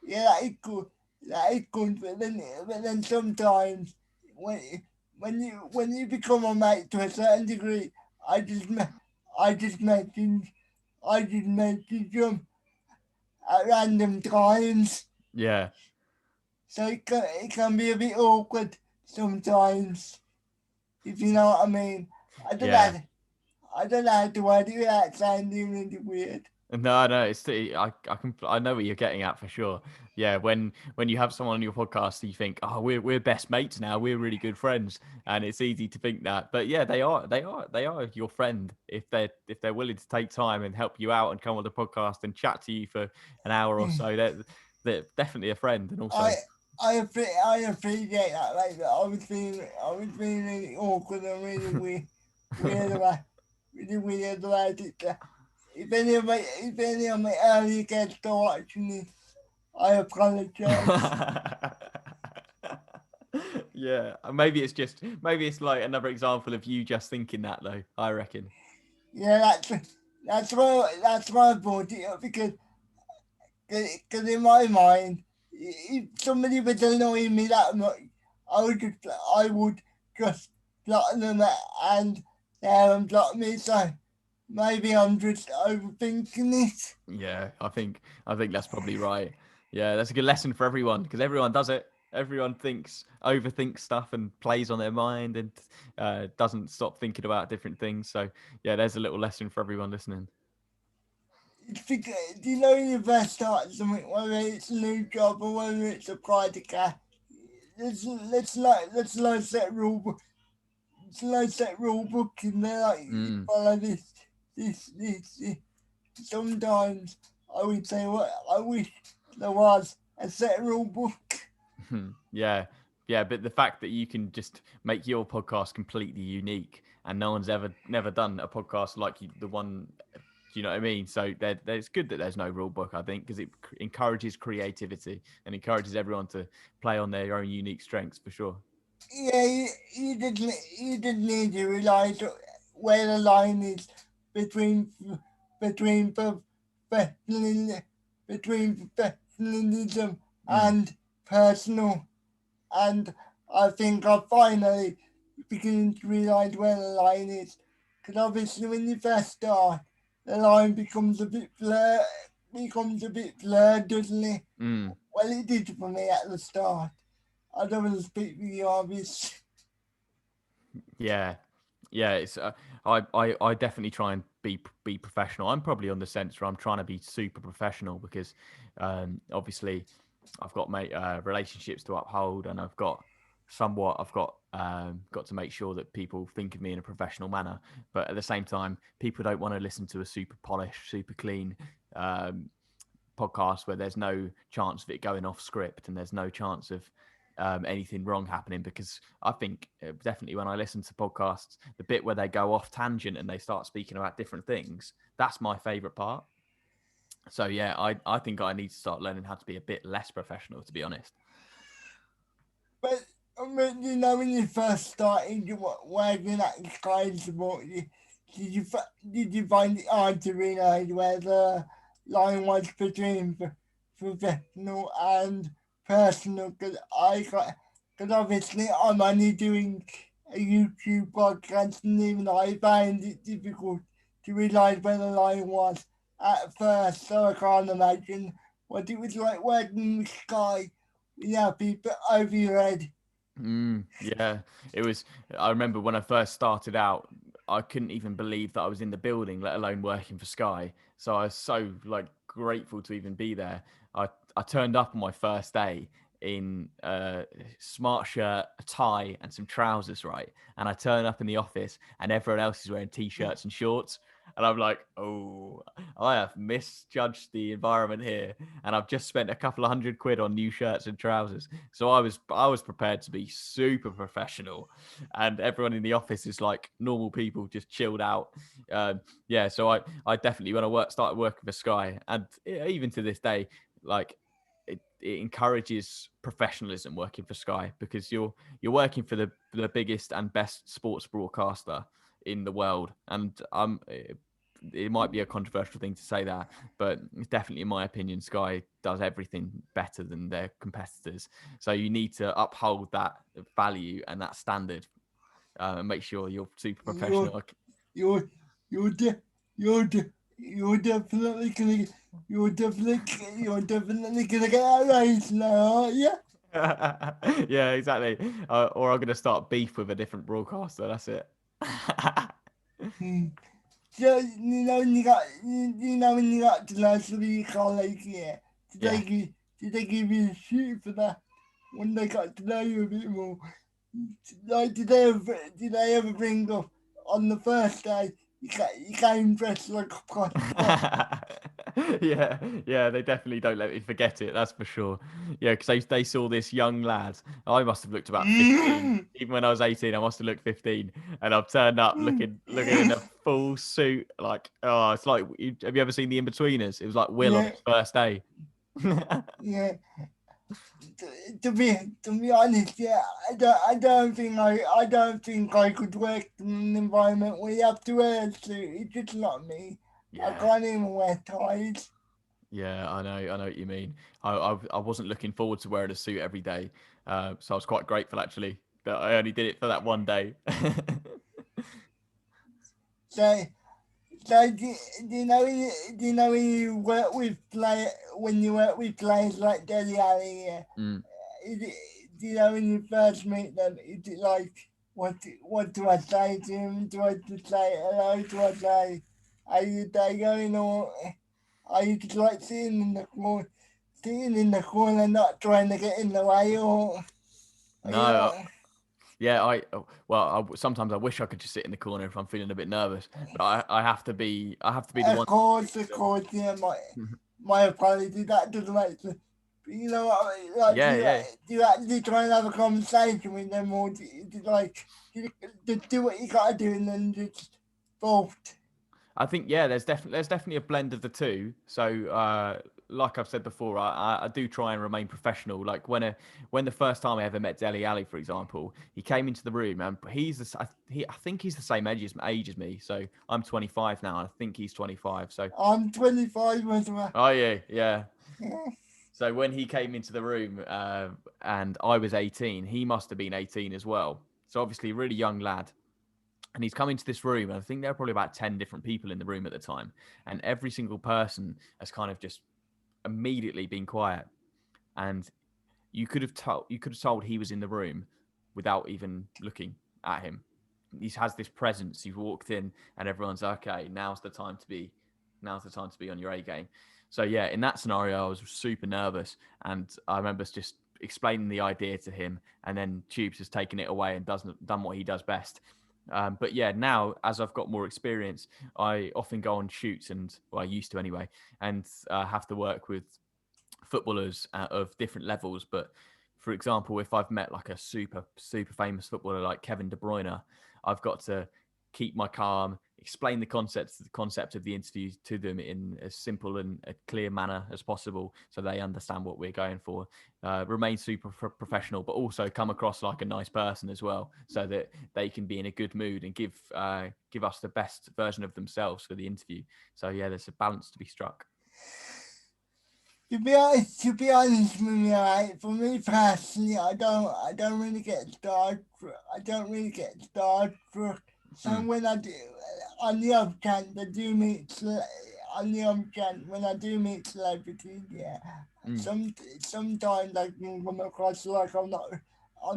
yeah, that is good. That is good. But then sometimes when when you become a mate to a certain degree, I just I just mentioned I just mentioned them at random times. Yeah, So it can be a bit awkward sometimes, if you know what I mean. I don't yeah. know. I don't know how to word it without sounding really weird. No, no, I know what you're getting at for sure. Yeah, when you have someone on your podcast, you think, oh, we're best mates now, we're really good friends, and it's easy to think that. But yeah, they are your friend if they're willing to take time and help you out and come on the podcast and chat to you for an hour or so. They're definitely a friend, and I also, I appreciate that. Like I was feeling really awkward and really weird about really weird about it. If any of my early guests are watching this, I apologize. yeah, maybe it's like another example of you just thinking that though. I reckon. Yeah, that's why I brought it up because in my mind, if somebody was annoying me that much, I would just block them and they haven't blocked me. So maybe I'm just overthinking it. Yeah, I think that's probably right. Yeah, that's a good lesson for everyone because everyone does it. Everyone overthinks stuff, and plays on their mind, and doesn't stop thinking about different things. So yeah, there's a little lesson for everyone listening. It's because, do you know when you first start something, whether it's a new job or whether it's a private car, let's set let's set rule book in there like you Mm. follow this. Sometimes I would say what I wish there was a set rule book. Yeah, yeah, but the fact that you can just make your podcast completely unique and no one's ever never done a podcast like the one, do you know what I mean? So it's good that there's no rule book, I think, because it encourages creativity and encourages everyone to play on their own unique strengths for sure. Yeah, you didn't need to realise where the line is between between professionalism, between professionalism Mm. and personal. And I think I'm finally beginning to realise where the line is. Because obviously, when you first start, the line becomes a bit blurred, doesn't it? Mm. Well, it did for me at the start. I don't want to speak for the obvious. Yeah, yeah. I definitely try and be professional. I'm probably on the sense where I'm trying to be super professional because obviously I've got my relationships to uphold, and I've got to make sure that people think of me in a professional manner. But at the same time, people don't want to listen to a super polished, super clean um, podcast where there's no chance of it going off script and there's no chance of anything wrong happening. Because I think definitely when I listen to podcasts, the bit where they go off tangent and they start speaking about different things, that's my favorite part. So yeah, I think I need to start learning how to be a bit less professional, to be honest. But I mean, you know, when you first started working at Sky Sport, did you find it hard to realise where the line was between professional and personal? Because obviously I'm only doing a YouTube podcast, and even I find it difficult to realise where the line was at first. So I can't imagine what it was like working with Sky. Yeah, people over your head. Yeah, it was. I remember when I first started out, I couldn't even believe that I was in the building, let alone working for Sky. So I was so like grateful to even be there. I turned up on my first day in a smart shirt, a tie, and some trousers, right? And I turn up in the office, and everyone else is wearing t-shirts and shorts. And I'm like, oh, I have misjudged the environment here, and I've just spent a couple of £100 on new shirts and trousers. So I was prepared to be super professional, and everyone in the office is like normal people, just chilled out. Yeah, so I definitely when started working for Sky, and even to this day, like it encourages professionalism working for Sky because you're working for the biggest and best sports broadcaster in the world, and it might be a controversial thing to say that, but definitely in my opinion, Sky does everything better than their competitors. So you need to uphold that value and that standard, and make sure you're super You're professional. you're you're de- you're de- you're definitely gonna you're definitely gonna get that raise now, aren't you? Yeah, exactly. Or I'm going to start beef with a different broadcaster. That's it. Hmm. So you know when you got to know some of your colleagues, yeah. Did they Yeah. give did they give you a shoot for that when they got to know you a bit more? Like did they ever bring up on the first day you came dressed like a proper Yeah, yeah, they definitely don't let me forget it. That's for sure. Yeah, because they saw this young lad. I must have looked about 15. Even when I was 18, I must have looked 15, and I've turned up looking in a full suit. Like, oh, it's like, have you ever seen The Inbetweeners? It was like Will on yeah, his first day. yeah. To be to be honest, yeah, I don't think I could work in an environment where you have to wear a suit. It's just not me. I Yeah, can't even wear ties. yeah, I know what you mean. I wasn't looking forward to wearing a suit every day, so I was quite grateful actually that I only did it for that one day. So so do you know when you work with when you work with players like Deli Ali, yeah, Mm. is it, do you know when you first meet them, is it like what do I say to him? Do I just say hello? Do I say are you day going or are you just like sitting in the corner, not trying to get in the way, or are you No, like, yeah, sometimes I wish I could just sit in the corner if I'm feeling a bit nervous, but I have to be the one. of course, yeah, my apologies, that doesn't make sense. But you know what I mean? Like, Yeah, yeah. do you actually try and have a conversation with them, or do you like just do what you gotta do and then just bolt? I think yeah, there's definitely a blend of the two. So like I've said before, I do try and remain professional. Like when the first time I ever met Deli Ali, for example, he came into the room and I think he's the same age as me. So I'm 25 now, and I think he's 25. So I'm 25 as well. oh yeah, yeah. Yeah. So when he came into the room and I was 18, he must have been 18 as well. So obviously a really young lad. And he's come into this room, and I think there are probably about 10 different people in the room at the time. And every single person has kind of just immediately been quiet. And you could have told he was in the room without even looking at him. He has this presence. You've walked in, and everyone's okay. Now's the time to be on your A game. So yeah, in that scenario, I was super nervous, and I remember just explaining the idea to him, and then Tubes has taken it away and done what he does best. But yeah, now as I've got more experience, I often go on shoots, and well, I used to anyway, and have to work with footballers of different levels. But for example, if I've met like a super famous footballer like Kevin De Bruyne, I've got to keep my calm, explain the concept of the interview to them in as simple and a clear manner as possible, so they understand what we're going for. Remain super professional, but also come across like a nice person as well, so that they can be in a good mood and give us the best version of themselves for the interview. So yeah, there's a balance to be struck. To be honest with you, right, for me personally, I don't really get starstruck. I don't really get starstruck. So Mm, when I do, on the off chance I do meet, on the off chance when I do meet celebrities, yeah, mm. sometimes I can come across like I'm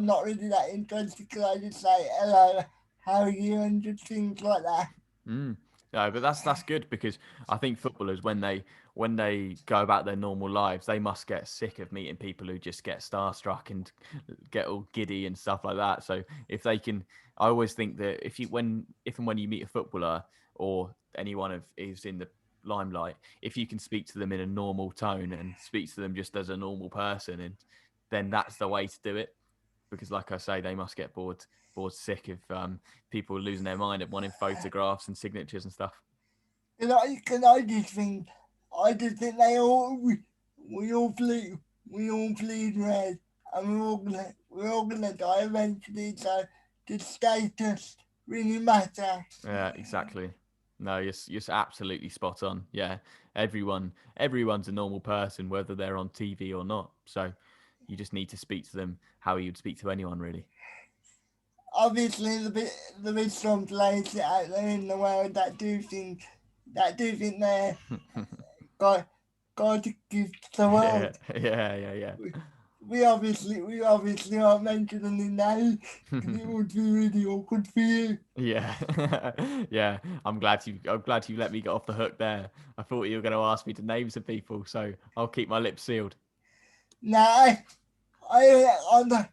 not really that interested because I just say hello, how are you, and just things like that. Mm. No, but that's good because I think footballers when they go about their normal lives, they must get sick of meeting people who just get starstruck and get all giddy and stuff like that. So if they can, I always think that if and when you meet a footballer or anyone of is in the limelight, if you can speak to them in a normal tone and speak to them just as a normal person, and then that's the way to do it. Because like I say, they must get bored sick of people losing their mind at wanting photographs and signatures and stuff. Can I just think, I just think we all we all bleed red, and we're all gonna die eventually. So the status really matter. Yeah, exactly. No, you're absolutely spot on. Yeah, everyone's a normal person, whether they're on TV or not. So you just need to speak to them how you'd speak to anyone, really. Obviously, there is some places out there in the world that do think they're God, God gives the Yeah, world. yeah, yeah, yeah. we obviously aren't mentioning it now because it would be really awkward for you. Yeah, yeah. I'm glad you let me get off the hook there. I thought you were going to ask me to name some people, so I'll keep my lips sealed. Nah, I'm the,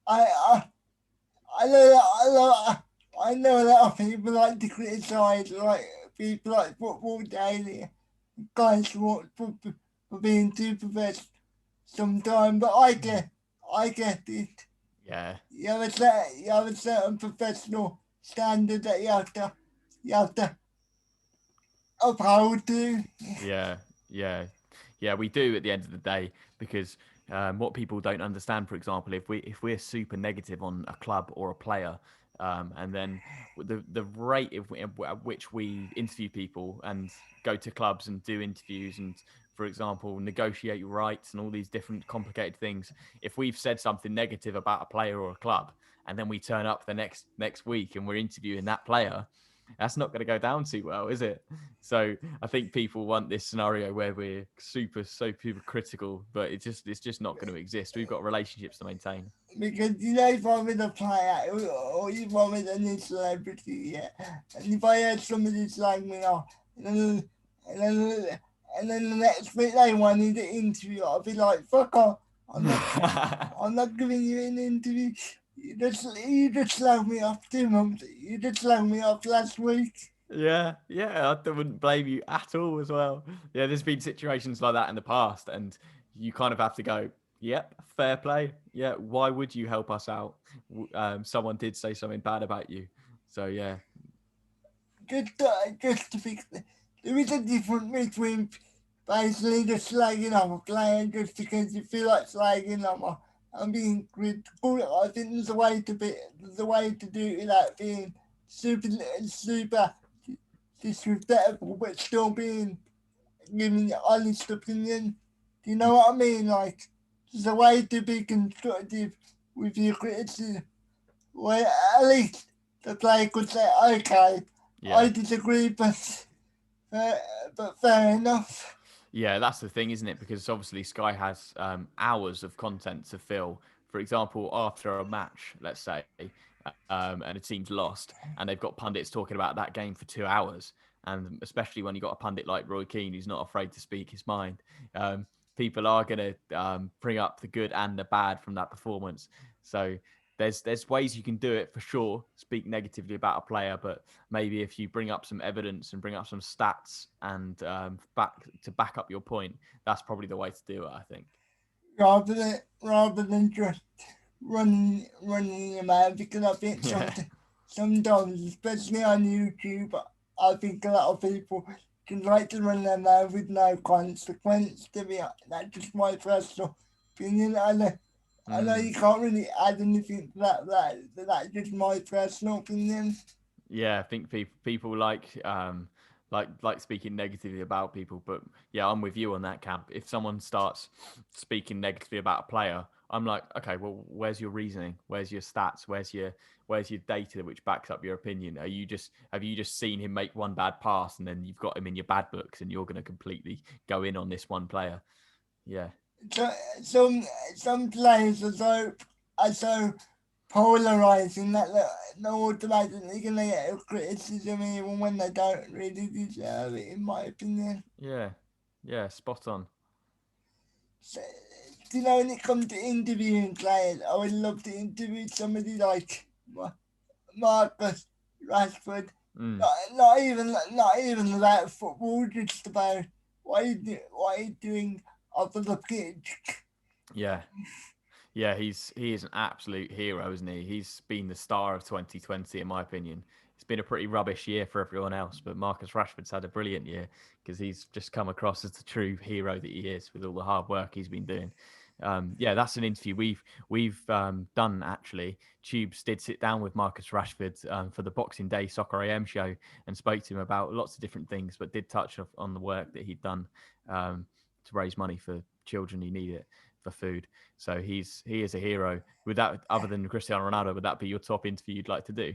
I I know that I know a lot of people like to criticise like people like Football Daily, guys for being too professional sometimes, but I get it. Yeah, You have a certain professional standard that you have to uphold to. yeah, yeah, yeah. We do at the end of the day because what people don't understand, for example, if we're super negative on a club or a player, and then the rate at which we interview people and go to clubs and do interviews and, for example, negotiate rights and all these different complicated things. If we've said something negative about a player or a club, and then we turn up the next week and we're interviewing that player, that's not going to go down too well, is it? So I think people want this scenario where we're super critical, but it's just not going to exist. We've got relationships to maintain. Because you know if I'm with a player or if I'm with a new celebrity, yeah, and if I heard somebody slag me off, and then and then and then the next week they wanted to interview, I'll be like, fuck off, I'm not I'm not giving you an interview. You just slagged me off 2 months. You just slagged me off last week. Yeah, I wouldn't blame you at all as well. Yeah, there's been situations like that in the past, and you kind of have to go, yep, fair play. Yeah, why would you help us out? Someone did say something bad about you. So yeah. Just to fix it. There is a difference between basically just slagging off a player just because you feel like slagging off and being critical. I think there's a way to do it without being super disrespectful, but still being giving your honest opinion. Do you know what I mean? Like there's a way to be constructive with your criticism. Well, at least the player could say, "Okay, I Yeah. disagree, uh, but fair enough." Yeah, that's the thing, isn't it? Because obviously Sky has hours of content to fill. For example, after a match, let's say, and a team's lost, and they've got pundits talking about that game for 2 hours, and especially when you got a pundit like Roy Keane who's not afraid to speak his mind, people are going to bring up the good and the bad from that performance. So there's ways you can do it for sure. Speak negatively about a player, but maybe if you bring up some evidence and bring up some stats and back up your point, that's probably the way to do it, I think. Rather than just running your mouth, because I think Yeah. sometimes, especially on YouTube, I think a lot of people can like to run their mouth with no consequence. To be honest, that's just my personal opinion. I know Mm. you can't really add anything to that's just my personal opinion. Yeah, I think people like speaking negatively about people, but yeah, I'm with you on that camp. If someone starts speaking negatively about a player, I'm like, okay, well, where's your reasoning? Where's your stats? Where's your data which backs up your opinion? Have you just seen him make one bad pass and then you've got him in your bad books and you're going to completely go in on this one player? Yeah. So, some players are so polarizing that they're automatically going to get a criticism even when they don't really deserve it, in my opinion. Yeah. Yeah, spot on. So, you know, when it comes to interviewing players, I would love to interview somebody like Marcus Rashford. Mm. Not even about football, just about what he's doing off of the pitch. Yeah. Yeah, he is an absolute hero, isn't he? He's been the star of 2020, in my opinion. It's been a pretty rubbish year for everyone else, but Marcus Rashford's had a brilliant year because he's just come across as the true hero that he is with all the hard work he's been doing. Yeah, that's an interview we've done actually. Tubes did sit down with Marcus Rashford for the Boxing Day Soccer AM show and spoke to him about lots of different things, but did touch on the work that he'd done to raise money for children who need it for food. So he is a hero. Would that, other than Cristiano Ronaldo, would that be your top interview you'd like to do?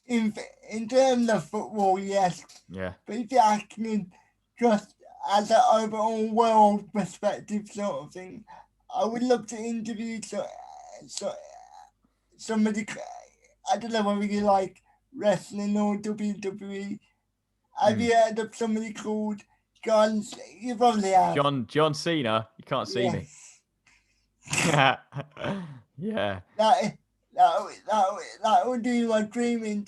In in terms of football, yes, Yeah. but if you're asking just as an overall world perspective sort of thing, I would love to interview so somebody. I don't know whether you like wrestling or WWE. Have Mm. you heard of somebody called John? You probably have. John Cena, you can't see Yeah. me. Yeah, That that would be my dream.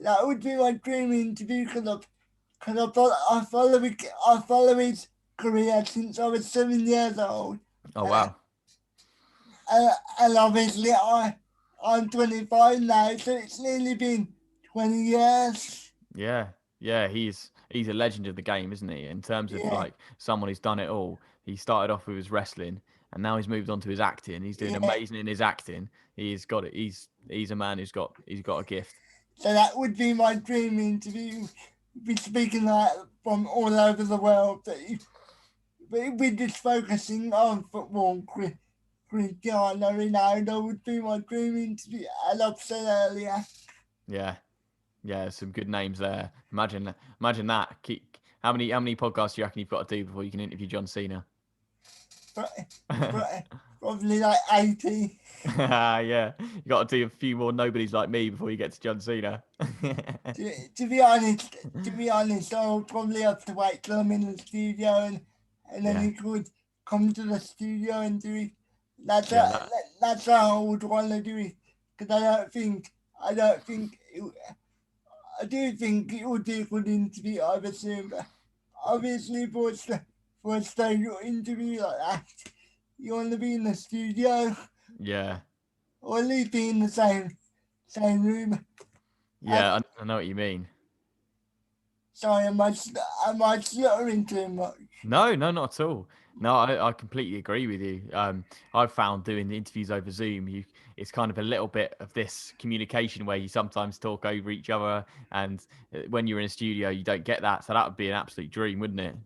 That would be my dream interview because I follow his career since I was 7 years old, oh uh, wow. and, and obviously I'm 25 now, so it's nearly been 20 years. Yeah, yeah, he's a legend of the game, isn't he? In terms of Yeah, like someone who's done it all. He started off with his wrestling, and now he's moved on to his acting. He's doing yeah. amazing in his acting. He's got it. He's a man who's got a gift. So that would be my dream interview. Be speaking like from all over the world, but we're just focusing on football. Cristiano Ronaldo would be my dream interview, as I've said earlier. Yeah, yeah, some good names there. Imagine that. How many podcasts do you reckon you've got to do before you can interview John Cena? But, probably like 80. Yeah, you got to do a few more nobodies like me before you get to John Cena. To be honest, I'll probably have to wait till I'm in the studio and then Yeah, he could come to the studio and do it. yeah, that. That's how I would want to do it because I don't think I do think it would be a good interview over Zoom. But obviously, for a studio interview like that, you want to be in the studio Yeah, or at least be in the same room. And yeah, I know what you mean. sorry, am I stuttering too much? No, no, not at all. No, I completely agree with you. I've found doing the interviews over Zoom, it's kind of a little bit of this communication where you sometimes talk over each other, and when you're in a studio, you don't get that. So that would be an absolute dream, wouldn't it?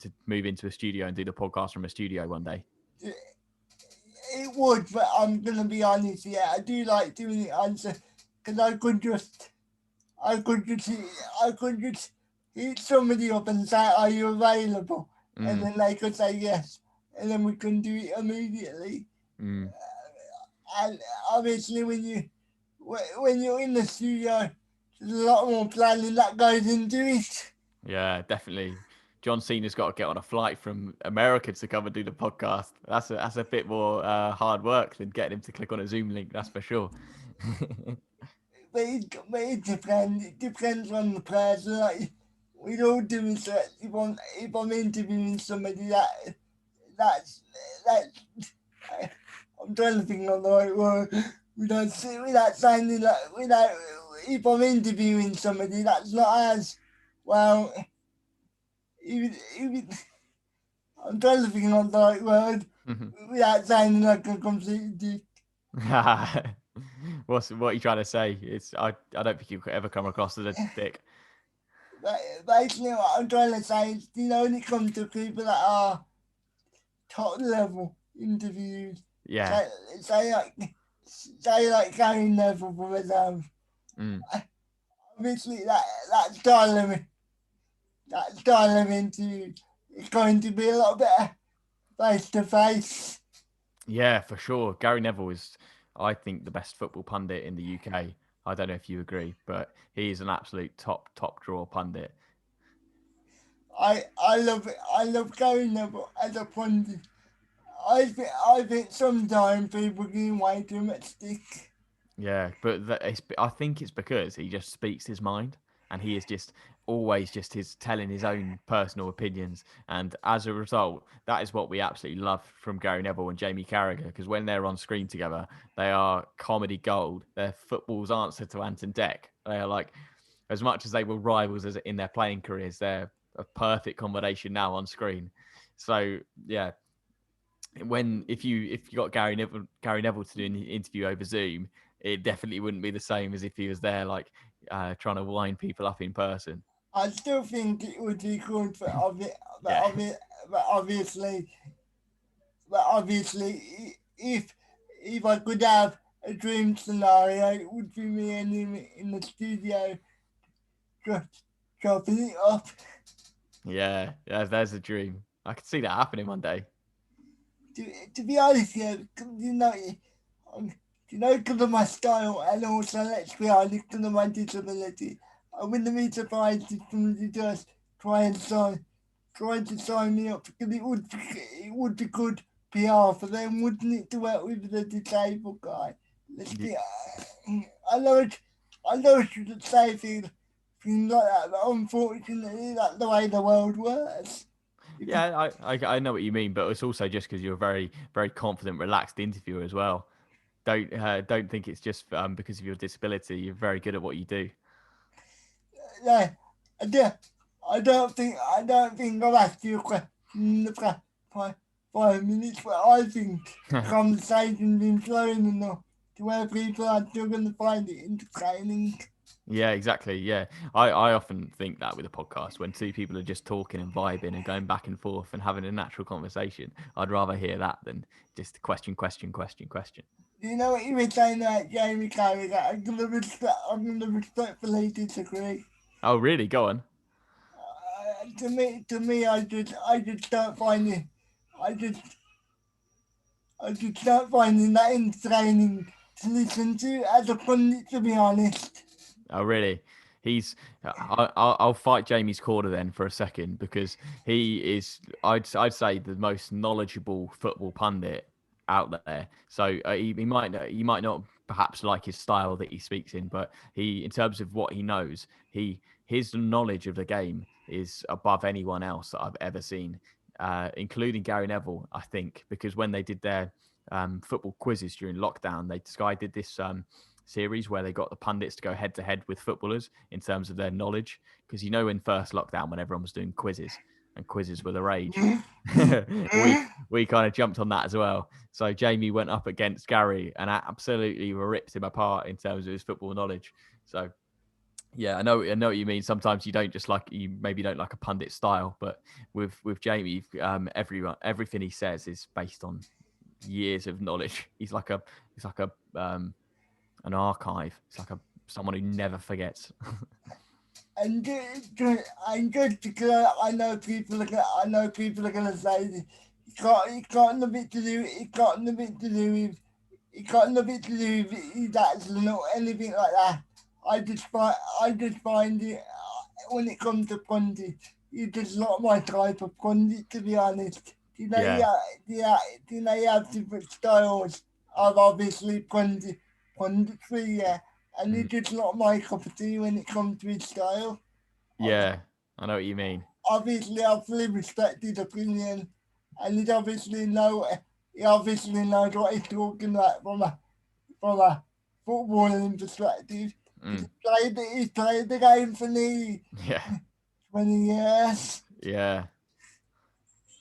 To move into a studio and do the podcast from a studio one day. It would, but I'm gonna be honest. Yeah, I do like doing it answer because I could just, I could just hit somebody up and say, "Are you available?" And Mm, then they could say yes, and then we can do it immediately. mm. And obviously, when you're in the studio, there's a lot more planning that goes into it. Yeah, definitely. John Cena's got to get on a flight from America to come and do the podcast. That's a bit more hard work than getting him to click on a Zoom link. That's for sure. But it depends. It depends on the person. Like, we all do is that if I'm interviewing somebody that's that I'm trying to think of the right word without sounding like without if I'm interviewing somebody that's not as well even I'm trying to think of the right word without sounding like a complete dick. What are you trying to say? I don't think you could ever come across as a dick. But basically what I'm trying to say is when it comes to people that are top level interviews, Yeah. say say like say like Gary Neville for example. Mm. Obviously that style of interview is going to be a lot better face to face. Yeah, for sure. Gary Neville is, I think, the best football pundit in the UK. I don't know if you agree, but he is an absolute top draw pundit. I love Gary Neville as a pundit. I think sometimes people give way too much stick. Yeah, but I think it's because he just speaks his mind, and he is just always just his telling his own personal opinions, and as a result, that is what we absolutely love from Gary Neville and Jamie Carragher, because when they're on screen together, they are comedy gold. They're football's answer to Anton Deck. They are like, as much as they were rivals as in their playing careers, they're a perfect combination now on screen. So yeah, when if you got Gary Neville to do an interview over Zoom, it definitely wouldn't be the same as if he was there like trying to wind people up in person. I still think it would be good, but, Yeah, but obviously, if I could have a dream scenario, it would be me and him in the studio just chopping it up. yeah, there's a dream. I could see that happening one day. to be honest, yeah, um, because of my style and also, let's be honest, because of my disability, I wouldn't be surprised if somebody just try and sign, try to sign me up because it would be good PR for them, wouldn't it, to work with the disabled guy? Let's Y- be, I know it, I know it shouldn't say things like that, but unfortunately, that's the way the world works. If you, Yeah, I know what you mean, but it's also just because you're a very very confident, relaxed interviewer as well. Don't think it's just because of your disability. You're very good at what you do. yeah, I do. I don't think I've asked you a question in the past 5 minutes, but I think the conversation's been flowing enough to where people are still going to find it entertaining. Yeah, exactly. Yeah, I often think that with a podcast when two people are just talking and vibing and going back and forth and having a natural conversation, I'd rather hear that than just question, question, question, question. Do you know what you were saying about Jamie Carragher? I'm gonna respectfully disagree. Oh, really? Go on. To me, I just don't find it. I just, I just don't find it that entertaining to listen to as a pundit. To be honest. Oh, really? He's. I'll fight Jamie's corner then for a second because he is. I'd say the most knowledgeable football pundit out there. So he might not perhaps like his style that he speaks in, but he in terms of what he knows, his knowledge of the game is above anyone else that I've ever seen, including Gary Neville. I think because when they did their football quizzes during lockdown, Sky did this series where they got the pundits to go head to head with footballers in terms of their knowledge. Because in first lockdown when everyone was doing quizzes and quizzes were the rage, we kind of jumped on that as well. So Jamie went up against Gary and absolutely ripped him apart in terms of his football knowledge. So yeah, I know what you mean. Sometimes you maybe don't like a pundit style, but with Jamie, everything he says is based on years of knowledge. He's like a an archive. It's like a someone who never forgets. And just because I know people are gonna say this, it got nothing to do. It got nothing to do with. It got nothing to do with his accident or anything like that. I just find it when it comes to pundit, it's just not my type of pundit, to be honest. Yeah. You know, you have different styles of obviously punditry, yeah, and Mm. it's just not my cup of tea when it comes to his style. Yeah, I know what you mean. Obviously, I fully respect his opinion, and he obviously knows what he's talking about from a footballing perspective. Because Mm. he's played the game for nearly Yeah, 20 years. yeah,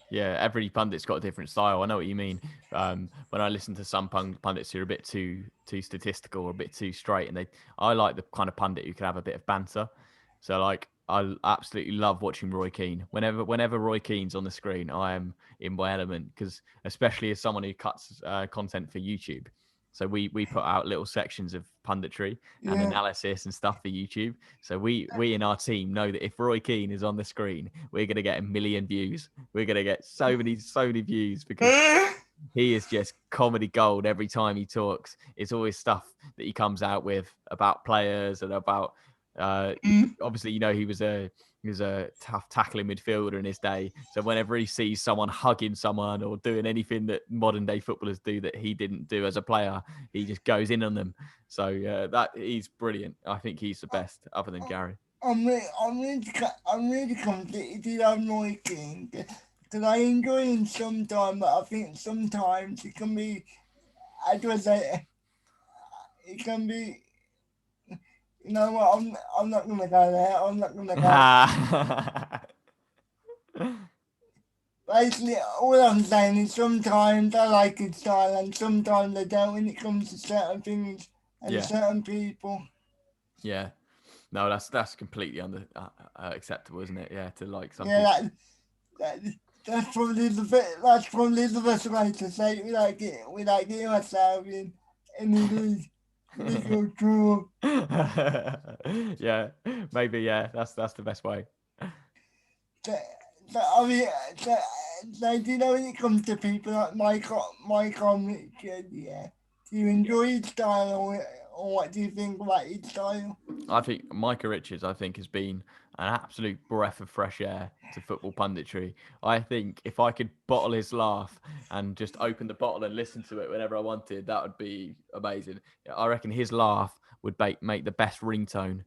yeah. Every pundit's got a different style. I know what you mean. When I listen to some pundits who are a bit too statistical or a bit too straight, and I like the kind of pundit who can have a bit of banter. So like, I absolutely love watching Roy Keane. Whenever Roy Keane's on the screen, I am in my element because especially as someone who cuts content for YouTube. So we put out little sections of punditry and Yeah. analysis and stuff for YouTube. So we in our team know that if Roy Keane is on the screen, we're gonna get 1 million views. We're gonna get so many views because he is just comedy gold every time he talks. It's always stuff that he comes out with about players and about. Uh, Obviously, he was a tough tackling midfielder in his day. So whenever he sees someone hugging someone or doing anything that modern day footballers do that he didn't do as a player, he just goes in on them. So that he's brilliant. I think he's the best, other than Gary. I'm really conflicted on Roy King because I enjoy him sometimes, but I think sometimes it can be, how do I say it can be, you know what, I'm not going to go there, I'm not going to go. Basically, all I'm saying is sometimes I like his style and sometimes I don't when it comes to certain things and Yeah, certain people. yeah. No, that's completely acceptable, isn't it? Yeah, to like some Yeah, people. that, that's probably the best way to say it without getting myself in any legal trouble. Yeah, maybe. Yeah, that's the best way. So, so, I mean, so, so do you know when it comes to people like Michael Richard, yeah, do you enjoy his style or what do you think about his style? I think Micah Richards, I think, has been an absolute breath of fresh air to football punditry. I think if I could bottle his laugh and just open the bottle and listen to it whenever I wanted, that would be amazing. I reckon his laugh would make the best ringtone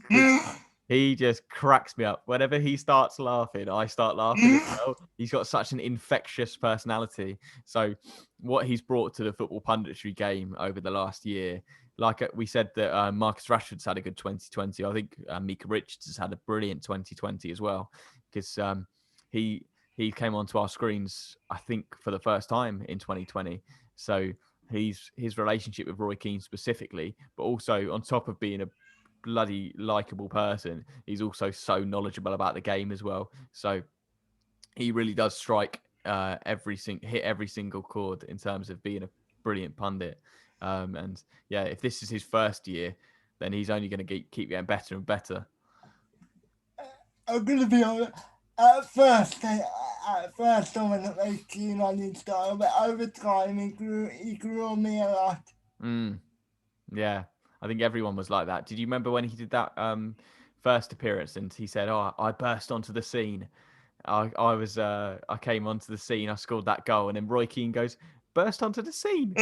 because he just cracks me up. Whenever he starts laughing, I start laughing as well. He's got such an infectious personality. So, what he's brought to the football punditry game over the last year, like we said that Marcus Rashford's had a good 2020. I think Mika Richards has had a brilliant 2020 as well because he he came onto our screens, I think, for the first time in 2020. So his relationship with Roy Keane specifically, but also on top of being a bloody likable person, he's also so knowledgeable about the game as well. So he really does strike hit every single chord in terms of being a brilliant pundit. And yeah, if this is his first year, then he's only going to keep getting better and better. I'm gonna be honest. At first, I wasn't very keen on his style, but over time, he grew on me a lot. Mm, yeah, I think everyone was like that. Did you remember when he did that first appearance and he said, "Oh, I burst onto the scene. I came onto the scene. I scored that goal." And then Roy Keane goes, "Burst onto the scene."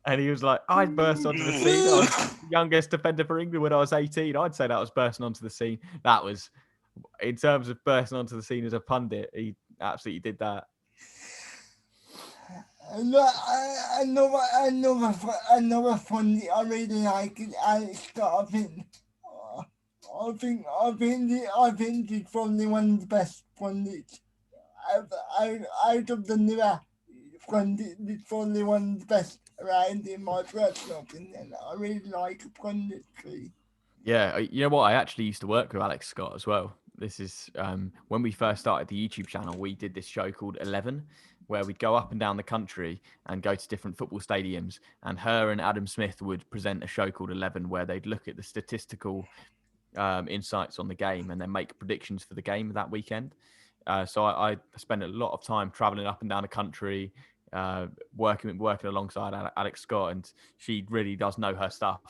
And he was like, "I burst onto the scene. I was the youngest defender for England when I was 18. I'd say that was bursting onto the scene." That was, in terms of bursting onto the scene as a pundit, he absolutely did that. Another fun I really like is Alex Scott. Uh, I think he's probably one of the best pundits out of the newer pundits. He's probably one of the best around in my personal opinion. I really like punditry. Yeah, you know what? I actually used to work with Alex Scott as well. This is when we first started the YouTube channel. We did this show called 11, where we'd go up and down the country and go to different football stadiums. And her and Adam Smith would present a show called 11, where they'd look at the statistical insights on the game and then make predictions for the game that weekend. So I spent a lot of time traveling up and down the country, working alongside Alex Scott, and she really does know her stuff.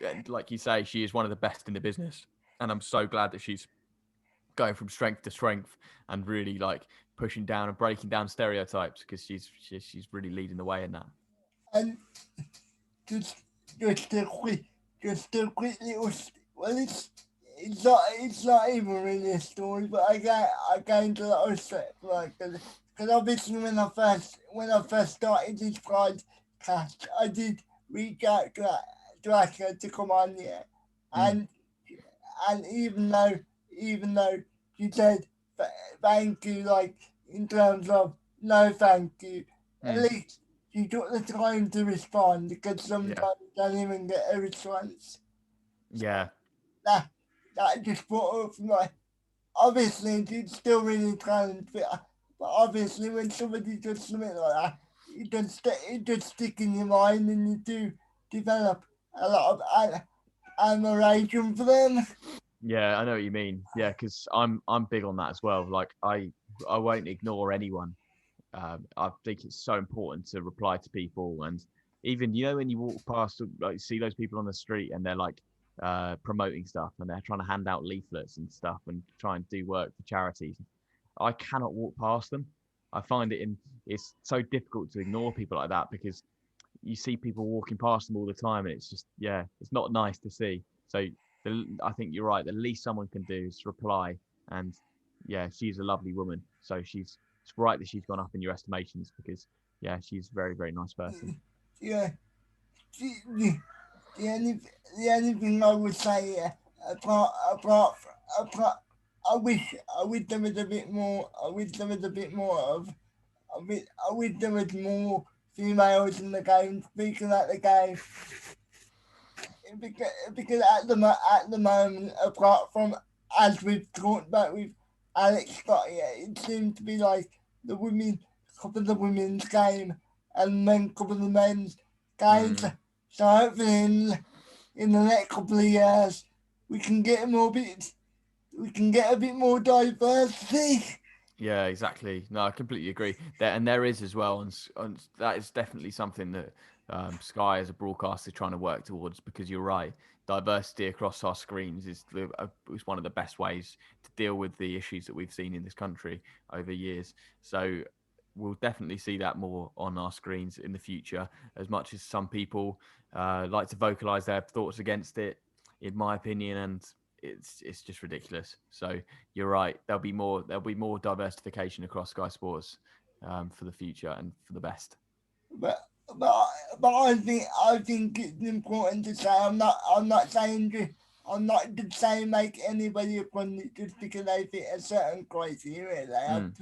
And like you say, she is one of the best in the business, and I'm so glad that she's going from strength to strength and really like pushing down and breaking down stereotypes because she's really leading the way in that. And just just a quick just a quick little well it's not even really a story, but I gained a lot of respect for her because obviously when I first started this podcast, I did reach out to ask her to come on here, Mm, and and even though she said thank you, like in terms of no thank you, at mm, least she took the time to respond because yeah, sometimes I don't even get a response. So yeah, that that just brought up my obviously she's still really talented, but obviously when somebody does something like that, it does stick in your mind and you do develop a lot of admiration for them. yeah. I know what you mean. Yeah, because I'm big on that as well. Like I won't ignore anyone. I think it's so important to reply to people, and even when you walk past, like see those people on the street, and they're like promoting stuff, and they're trying to hand out leaflets and stuff, and try and do work for charities. I cannot walk past them. I find it's so difficult to ignore people like that because you see people walking past them all the time, and it's just it's not nice to see. So I think you're right. The least someone can do is reply, and yeah, she's a lovely woman. So it's right that she's gone up in your estimations because she's a very very nice person. Yeah, the, the only the only thing I would say apart I wish there was a bit more. I wish there was a bit more of. I wish there was more females in the game speaking at the game because at the moment, apart from as we've talked about with Alex Scott, yeah, it seems to be like the women couple of the women's game and men couple of the men's games. Mm. So hopefully in the next couple of years we can get a bit more diversity. Yeah, exactly. No, I completely agree. There is as well, and that is definitely something that Sky as a broadcaster is trying to work towards. Because you're right, diversity across our screens is one of the best ways to deal with the issues that we've seen in this country over years. So we'll definitely see that more on our screens in the future. As much as some people like to vocalize their thoughts against it, in my opinion, and it's just ridiculous. So you're right. There'll be more diversification across Sky Sports for the future and for the best. But but but I think it's important to say I'm not saying I'm not just saying make anybody a pundit just because they fit a certain criteria. Mm.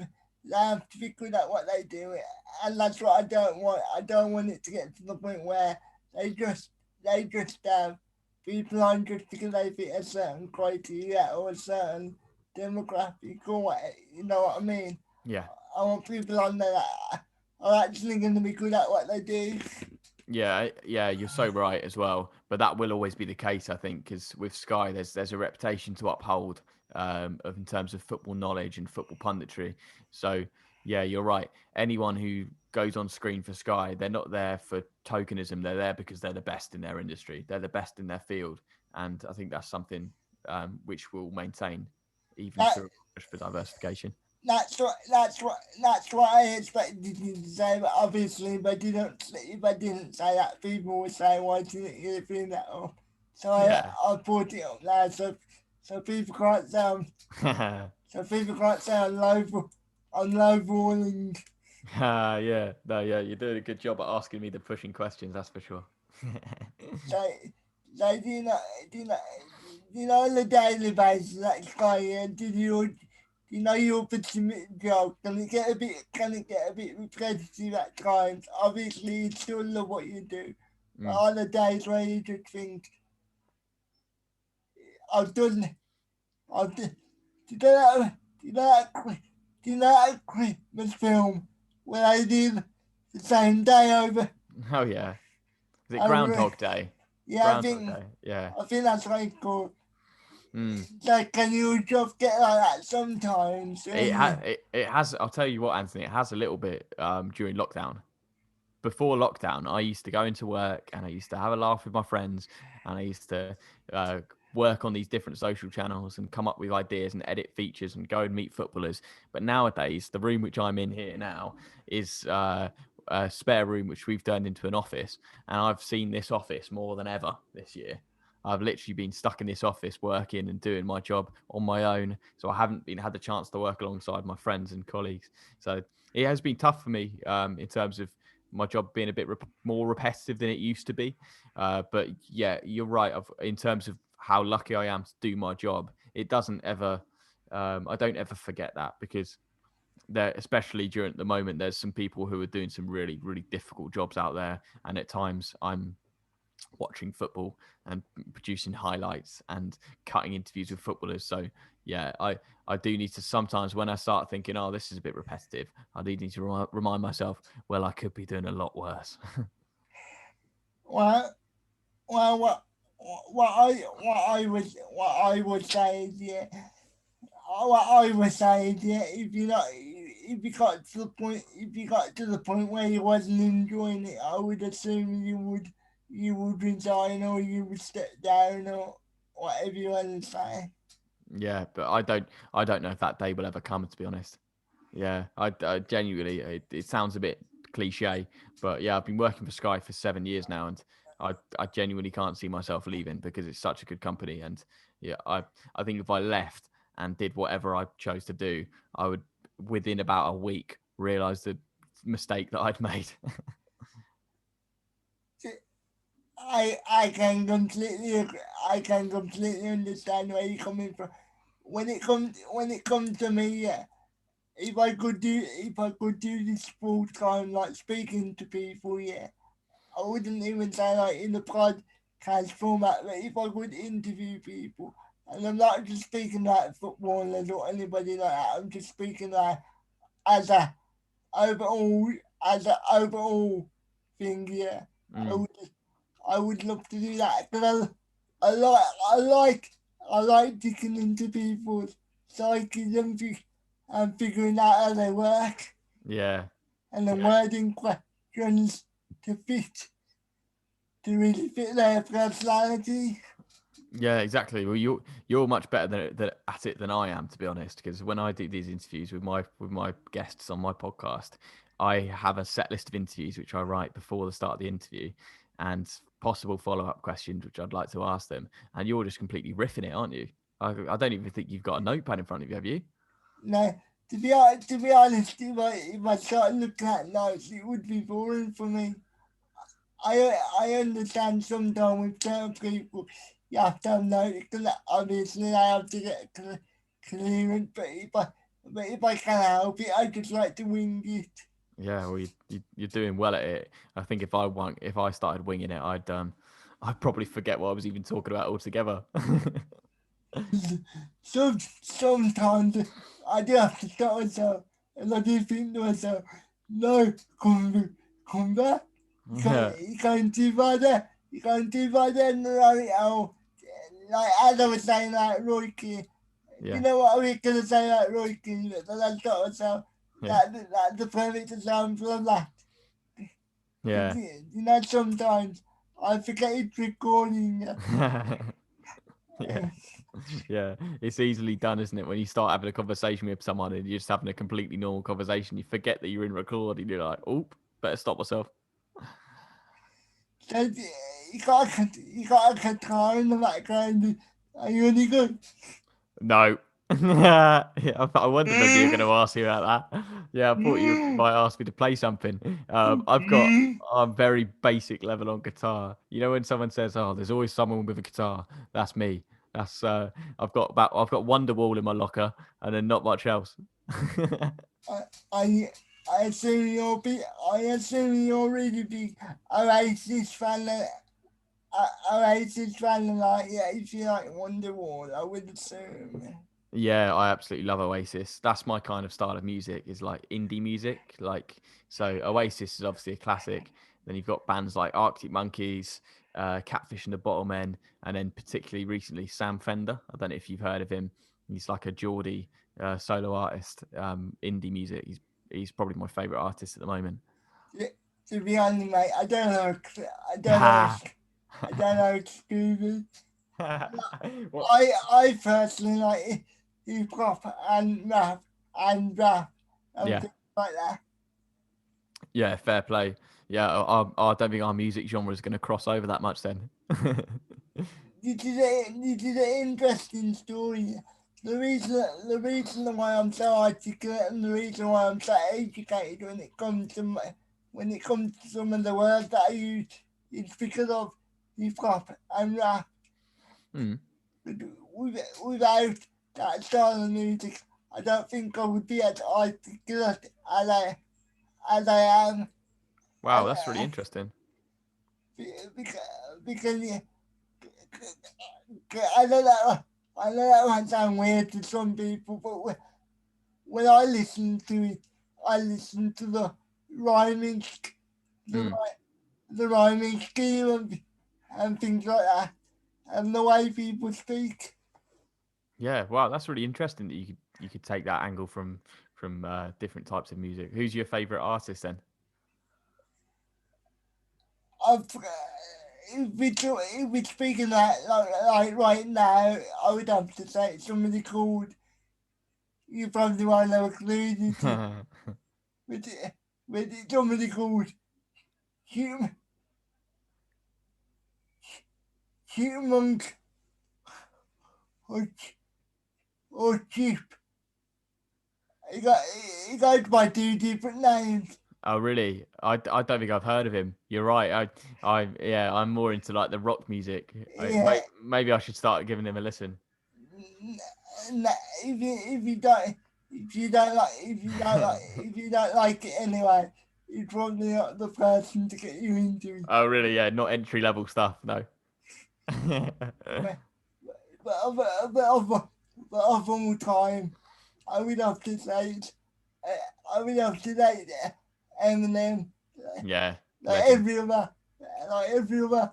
They have to be good at what they do, and that's what I don't want. I don't want it to get to the point where they just they just people on just because they fit a certain criteria or a certain demographic or what, you know what I mean. Yeah. I want people on there that are actually going to be good at what they do. Yeah, you're so right as well. But that will always be the case, I think, because with Sky, there's a reputation to uphold in terms of football knowledge and football punditry. So yeah, you're right. Anyone who goes on screen for Sky, they're not there for tokenism. They're there because they're the best in their industry. They're the best in their field, and I think that's something which will maintain even That through a push for diversification. that's what I expected you to say, but obviously if I didn't say that, people would say, "Why didn't you bring that up?" So Yeah. I brought it up now, so people can't sound so people can't sound lowballing. Yeah, no, yeah, you're doing a good job at asking me the pushing questions, that's for sure. So so do you know on a daily basis that Sky, your ultimate job, can it get a bit repetitive at times? Obviously you still love what you do. But Mm. on the days where you just think, I've done I've done do you know that do you know that Christmas film where I did the same day Oh yeah, is it over Groundhog Day? yeah, Groundhog Day, yeah. I think that's what it's called. Mm. So can you just get like that sometimes It, when ha- you it it has. I'll tell you what, Anthony. It has a little bit during lockdown. Before lockdown, I used to go into work and I used to have a laugh with my friends, and I used to uh, work on these different social channels and come up with ideas and edit features and go and meet footballers. But nowadays, the room which I'm in here now is a spare room which we've turned into an office, and I've seen this office more than ever this year. I've literally been stuck in this office working and doing my job on my own, so I haven't been had the chance to work alongside my friends and colleagues. So it has been tough for me in terms of my job being a bit more repetitive than it used to be. But yeah, you're right. In terms of how lucky I am to do my job, it doesn't ever. I don't ever forget that because there, especially during the moment, there's some people who are doing some really, really difficult jobs out there, and at times I'm watching football and producing highlights and cutting interviews with footballers. So yeah, I do need to sometimes when I start thinking, oh, this is a bit repetitive, I do need to remind myself, well, I could be doing a lot worse. well well what I would say is yeah what I would say is yeah if you got to the point where you wasn't enjoying it, I would assume you would resign or you would step down or whatever you want to say. Yeah, but I don't know if that day will ever come. To be honest, yeah, I genuinely it sounds a bit cliche, but yeah, I've been working for Sky for 7 years now, and I genuinely can't see myself leaving because it's such a good company, and yeah, I think if I left and did whatever I chose to do, I would within about a week realize the mistake that I'd made. I can completely agree. I can completely understand where you're coming from. When it comes to me, yeah, if I could do this full time, like speaking to people, yeah, I wouldn't even say like in the podcast format, but if I could interview people, and I'm not just speaking like footballers or anybody like that, I'm just speaking like as a overall as an overall thing, yeah. I Mm. would I would love to do that because I like I like I like digging into people's psyches and and figuring out how they work Yeah. and then wording questions to fit to really fit their personality. Yeah, exactly. Well, you're much better at it than I am, to be honest. Because when I do these interviews with my guests on my podcast, I have a set list of interviews which I write before the start of the interview, and possible follow up questions which I'd like to ask them. And you're just completely riffing it, aren't you? I don't even think you've got a notepad in front of you, have you? No, to be honest, if I started looking at notes, it would be boring for me. I understand sometimes with certain people you have to have notes because obviously I have to get clearance, but if I can help it, I just like to wing it. Yeah, well, you're doing well at it. I think if I started winging it, I'd probably forget what I was even talking about altogether. Sometimes I do have to stop myself and I do think to myself, no, come back. Yeah, You can't do by there. You can't do by there and right now. Like as I was saying like Roy Keane. Do you yeah, know what I was gonna say like Roy Keane? But then I stop myself. yeah, That's the perfect example of that. yeah. You know sometimes I forget it's recording. Yeah, yeah, it's easily done, isn't it? When you start having a conversation with someone and you're just having a completely normal conversation, you forget that you're in recording. You're like, "Oh, better stop myself." So you got a guitar in the background. Are you any good? No. Yeah, I wondered whether you were going to ask me about that. Yeah, I thought you might ask me to play something. I'm very basic level on guitar. You know when someone says, "Oh, there's always someone with a guitar," that's me. That's I've got Wonderwall in my locker, and then not much else. I, I, I assume I assume you're really big Oasis fan. Oasis fan, like yeah, if you like Wonderwall, I would assume. Yeah, I absolutely love Oasis. That's my kind of style of music, is like indie music. Like, so Oasis is obviously a classic. Then you've got bands like Arctic Monkeys, Catfish and the Bottlemen, and then particularly recently Sam Fender. I don't know if you've heard of him. He's like a Geordie solo artist, indie music. He's probably my favorite artist at the moment. To, to be honest, mate, I don't know, Ha! I don't know Scooby. What? I personally like hip hop and rap and Yeah, things like that. yeah, fair play. Yeah, I don't think our music genre is going to cross over that much then. This is an interesting story. The reason why I'm so articulate and the reason why I'm so educated when it comes to some of the words that I use is because of hip hop and rap. Hmm. Without that style of music, I don't think I would be as articulate as I am. Wow, And, that's really interesting. because I know that might sound weird to some people, but when I listen to it, I listen to rhyming, the Hmm. ri- the rhyming scheme and things like that, and the way people speak. Yeah, wow, that's really interesting that you could take that angle from different types of music. Who's your favorite artist then? I've, if we speaking like right now, I would have to say somebody called. You probably won't know a clue to, with somebody called Human Human or or Cheap. He got he goes by two different names. Oh, really? I don't think I've heard of him. You're right. Yeah, I'm more into like the rock music. Yeah. Maybe I should start giving him a listen. If you don't if you don't like it anyway, he's probably not the person to get you into it. Oh, really? Yeah, not entry level stuff. No. But but of all time, I would have to say I would have to say Eminem. Yeah, Like legend. every other like every other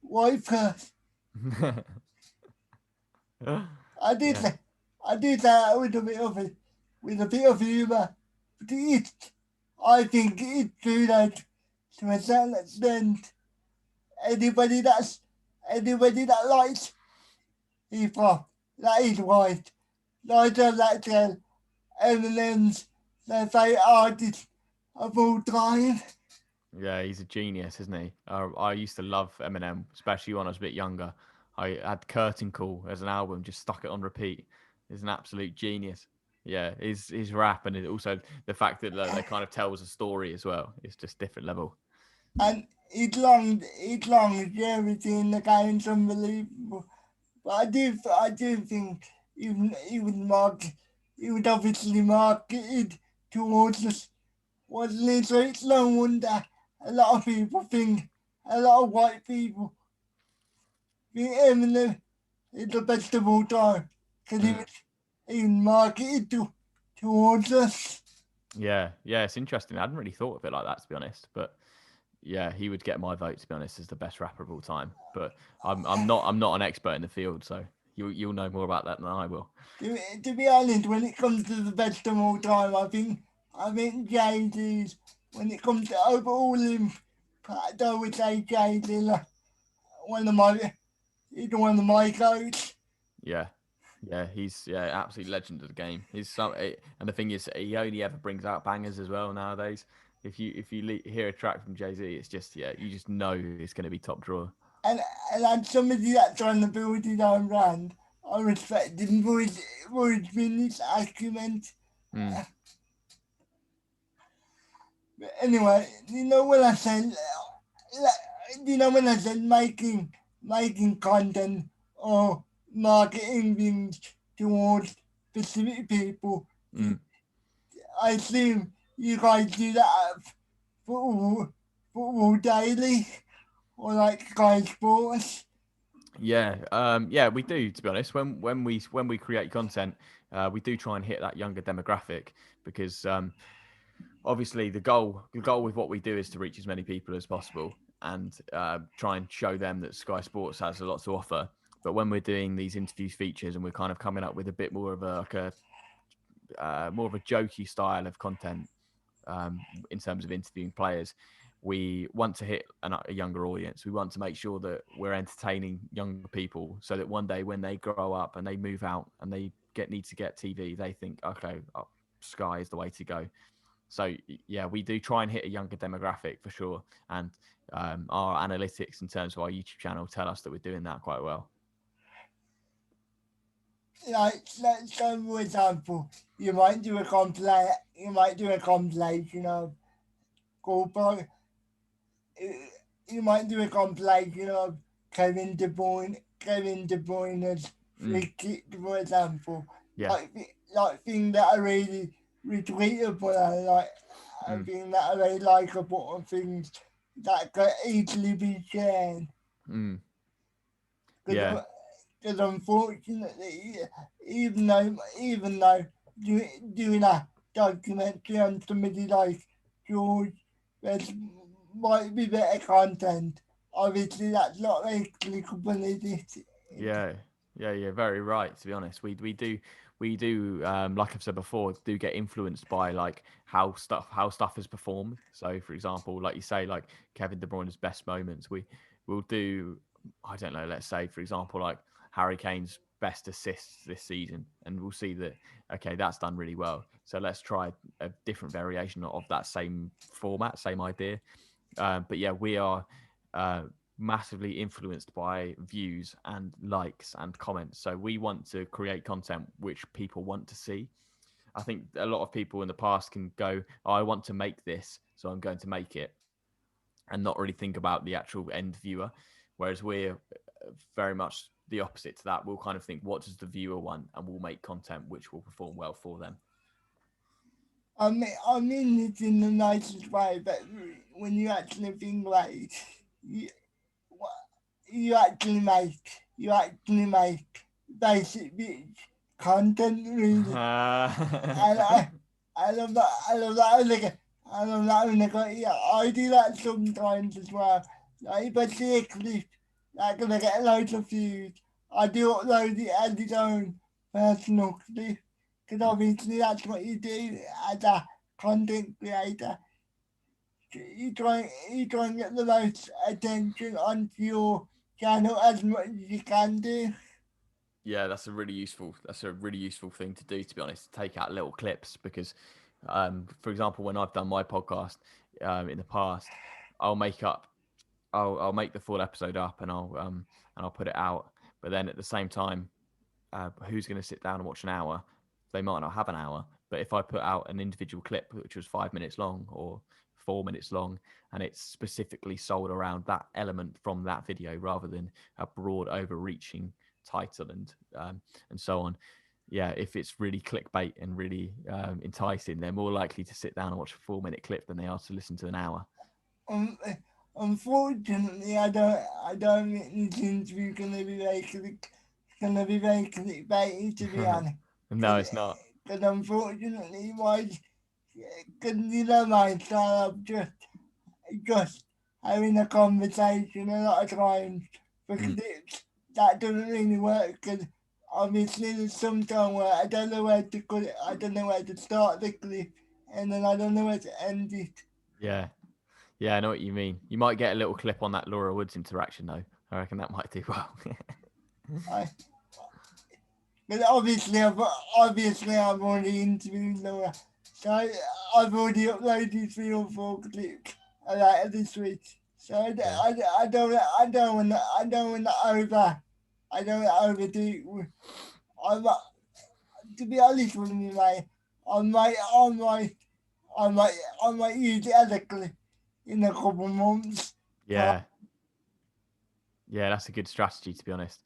white person. I did Yeah. say I did say I would a bit of it. with a bit of humour. But I think it's true that to a certain extent, anybody that's anybody that likes hip hop, that is white. Nigel Latrell, Eminem's their favourite artist of all time. Yeah, he's a genius, isn't he? I used to love Eminem, especially when I was a bit younger. I had Curtain Call as an album, just stuck it on repeat. He's an absolute genius. Yeah, his rap and also the fact that they kind of tells a story as well. It's just different level. And his longevity in the game's unbelievable. But I do think he would obviously marketed towards us, wasn't it? So it's no wonder a lot of people think, a lot of white people think Eminem is the best of all time because he Mm. was even marketed towards us. Yeah, it's interesting. I hadn't really thought of it like that, to be honest. But yeah, he would get my vote, to be honest, as the best rapper of all time. But I'm not an expert in the field, so you'll know more about that than I will. To be honest, when it comes to the best of all time, I think Jay Z's when it comes to overall impact, I would say Jay Z one of my he's one of my goats. Yeah, yeah, he's absolute legend of the game. And the thing is, he only ever brings out bangers as well nowadays. If you hear a track from Jay Z, it's just you just know it's going to be top drawer. And and as somebody that's trying to build his own brand, I respect him for his business acumen. Mm, But anyway, when I said when I said making content or marketing things towards specific people, mm. I assume you guys do that at football, football daily or like Sky Sports. Yeah, we do. To be honest, when we create content, we do try and hit that younger demographic because obviously the goal with what we do is to reach as many people as possible and try and show them that Sky Sports has a lot to offer. But when we're doing these interviews features and we're kind of coming up with a bit more of a jokey style of content in terms of interviewing players, we want to hit a younger audience. We want to make sure that we're entertaining younger people so that one day when they grow up and they move out and they need to get TV, they think, okay, Sky is the way to go. So yeah, we do try and hit a younger demographic for sure, and our analytics in terms of our YouTube channel tell us that we're doing that quite well. Like so for example, you might do a compilation of goal you might do a compilation of Kevin De Bruyne's Mm, free kick, for example, yeah. like things that are really retweetable and like a Mm, thing that are very likable and things that can easily be shared. mm, yeah. Because unfortunately, even though doing a documentary on somebody like George, there's might be better content. Obviously, that's not very clickable, is it? Yeah, yeah, very right. To be honest, we do like I've said before, do get influenced by like how stuff is performed. So, for example, like you say, like Kevin De Bruyne's best moments, we'll do. I don't know. Let's say, for example, like Harry Kane's best assists this season, and we'll see that okay, that's done really well. So let's try a different variation of that same format, same idea. But yeah, we are uh, massively influenced by views and likes and comments. So we want to create content which people want to see. I think a lot of people in the past can go, oh, I want to make this, so I'm going to make it, and not really think about the actual end viewer. Whereas we're very much the opposite to that. We'll kind of think, what does the viewer want? And we'll make content which will perform well for them. I mean it in the nicest way, but when you actually think about it, you, you actually make you actually make basic bitch content really. And I love that. I love that. I love that. Yeah, I do that sometimes as well. Like if I see a clip that's gonna get loads of views, I do upload it as its own personal clip. because obviously that's what you do as a content creator. You try and get the most attention onto your channel as much as you can do. Yeah, that's a really useful thing to do, to be honest. Take out little clips because, for example, when I've done my podcast in the past, I'll make up I'll make the full episode up and I'll put it out. But then at the same time, who's going to sit down and watch an hour? They might not have an hour. But if I put out an individual clip which was 5 minutes long or 4 minutes long, and it's specifically sold around that element from that video rather than a broad overreaching title and so on. Yeah, if it's really clickbait and really enticing, they're more likely to sit down and watch a 4 minute clip than they are to listen to an hour. Um, Unfortunately, I don't think this interview gonna be very clickbaity, to be honest. No, Because it's not. unfortunately, because you know my style of just having a conversation a lot of times, because Mm, that doesn't really work. Because obviously there's some time where I don't know where to cut it, I don't know where to start the clip, and then I don't know where to end it. yeah. Yeah, I know what you mean. You might get a little clip on that Laura Woods interaction, though. I reckon that might do well. I, but obviously I've already interviewed Laura, so I've already uploaded 3 or 4 clips later this week. So Yeah. I don't want to overdo it. I might, to be honest with you, mate, I might, I might, I might, I might use it as a clip in a couple months. Yeah. Yeah, that's a good strategy, to be honest.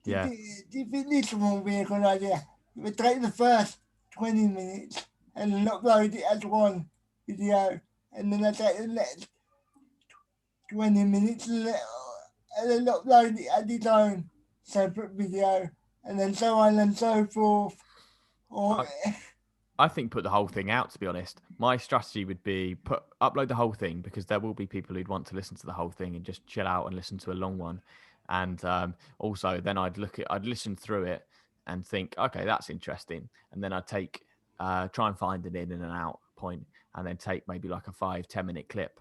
Yeah. Do you think this will be a good idea? We take the first 20 minutes and then upload it as one video, and then I take the next 20 minutes and then upload it as its own separate video, and then so on and so forth. Or I, I think put the whole thing out, to be honest. My strategy would be upload the whole thing because there will be people who'd want to listen to the whole thing and just chill out and listen to a long one. And also then I'd listen through it and think, okay, that's interesting. And then I'd try and find an in and an out point and then take maybe like a 5-10 minute clip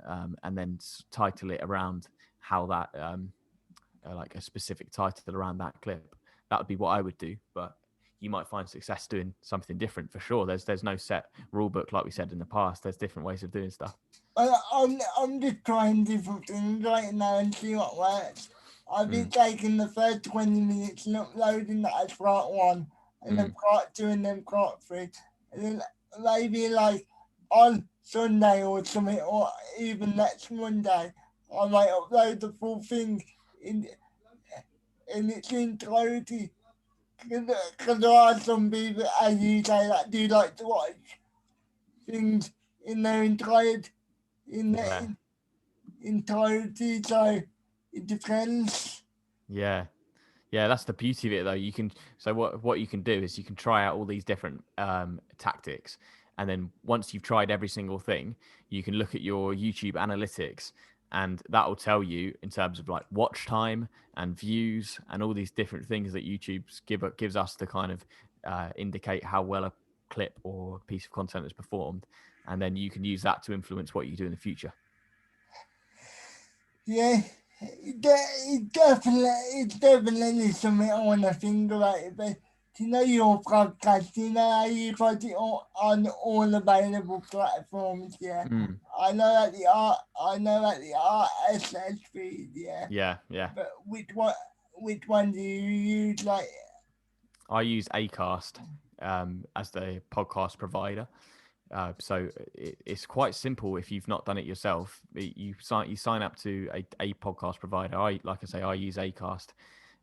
and then title it around how that, like a specific title around that clip. That would be what I would do. But you might find success doing something different for sure. There's no set rule book like we said in the past. There's different ways of doing stuff. I'm just trying different things right now and see what works. I've been Mm, taking the first 20 minutes and uploading that as part one, and then mm. part two, and then part three. And then maybe like on Sunday or something, or even next Monday, I might upload the full thing in, in its entirety. Because there are some people, as you say, that do like to watch things in their entirety. In their Yeah, entirety, so it depends. yeah. Yeah, that's the beauty of it, though. What you can do is you can try out all these different tactics, and then once you've tried every single thing, you can look at your YouTube analytics, and that will tell you in terms of like watch time and views and all these different things that gives us to kind of indicate how well a clip or piece of content has performed, and then you can use that to influence what you do in the future. Yeah, it's definitely something I want to think about it. But you know your podcast, you know how you got it on all available platforms. Yeah, Mm. I know that the RSS feed. Yeah, Yeah, yeah. but which one do you use? Like, I use Acast as the podcast provider. So it's quite simple if you've not done it yourself. You sign up to a podcast provider. I use Acast,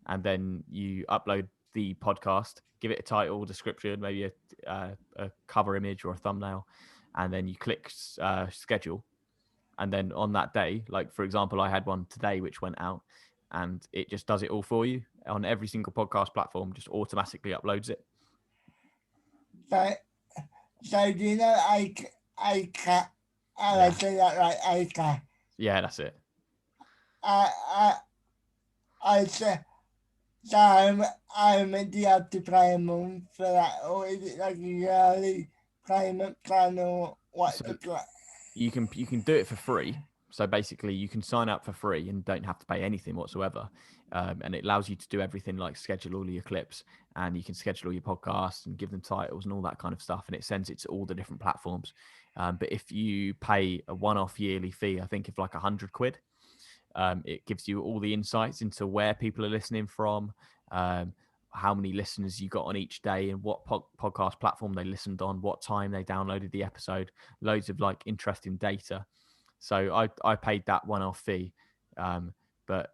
and then you upload the podcast, give it a title, description, maybe a cover image or a thumbnail, and then you click schedule. And then on that day, like for example, I had one today which went out, and it just does it all for you on every single podcast platform. Just automatically uploads it. so, so do you know Acast? How I Yeah, say that right? yeah, that's it. I I I say So do you have to pay a month for that, or is it like a yearly payment plan, or what's So the plan? you can do it for free. So basically, you can sign up for free and don't have to pay anything whatsoever. And it allows you to do everything like schedule all your clips, and you can schedule all your podcasts and give them titles and all that kind of stuff. And it sends it to all the different platforms. But if you pay a one-off yearly fee, I think of like £100, it gives you all the insights into where people are listening from, um, how many listeners you got on each day, and what podcast platform they listened on, what time they downloaded the episode. Loads of like interesting data. So I paid that one-off fee, um, but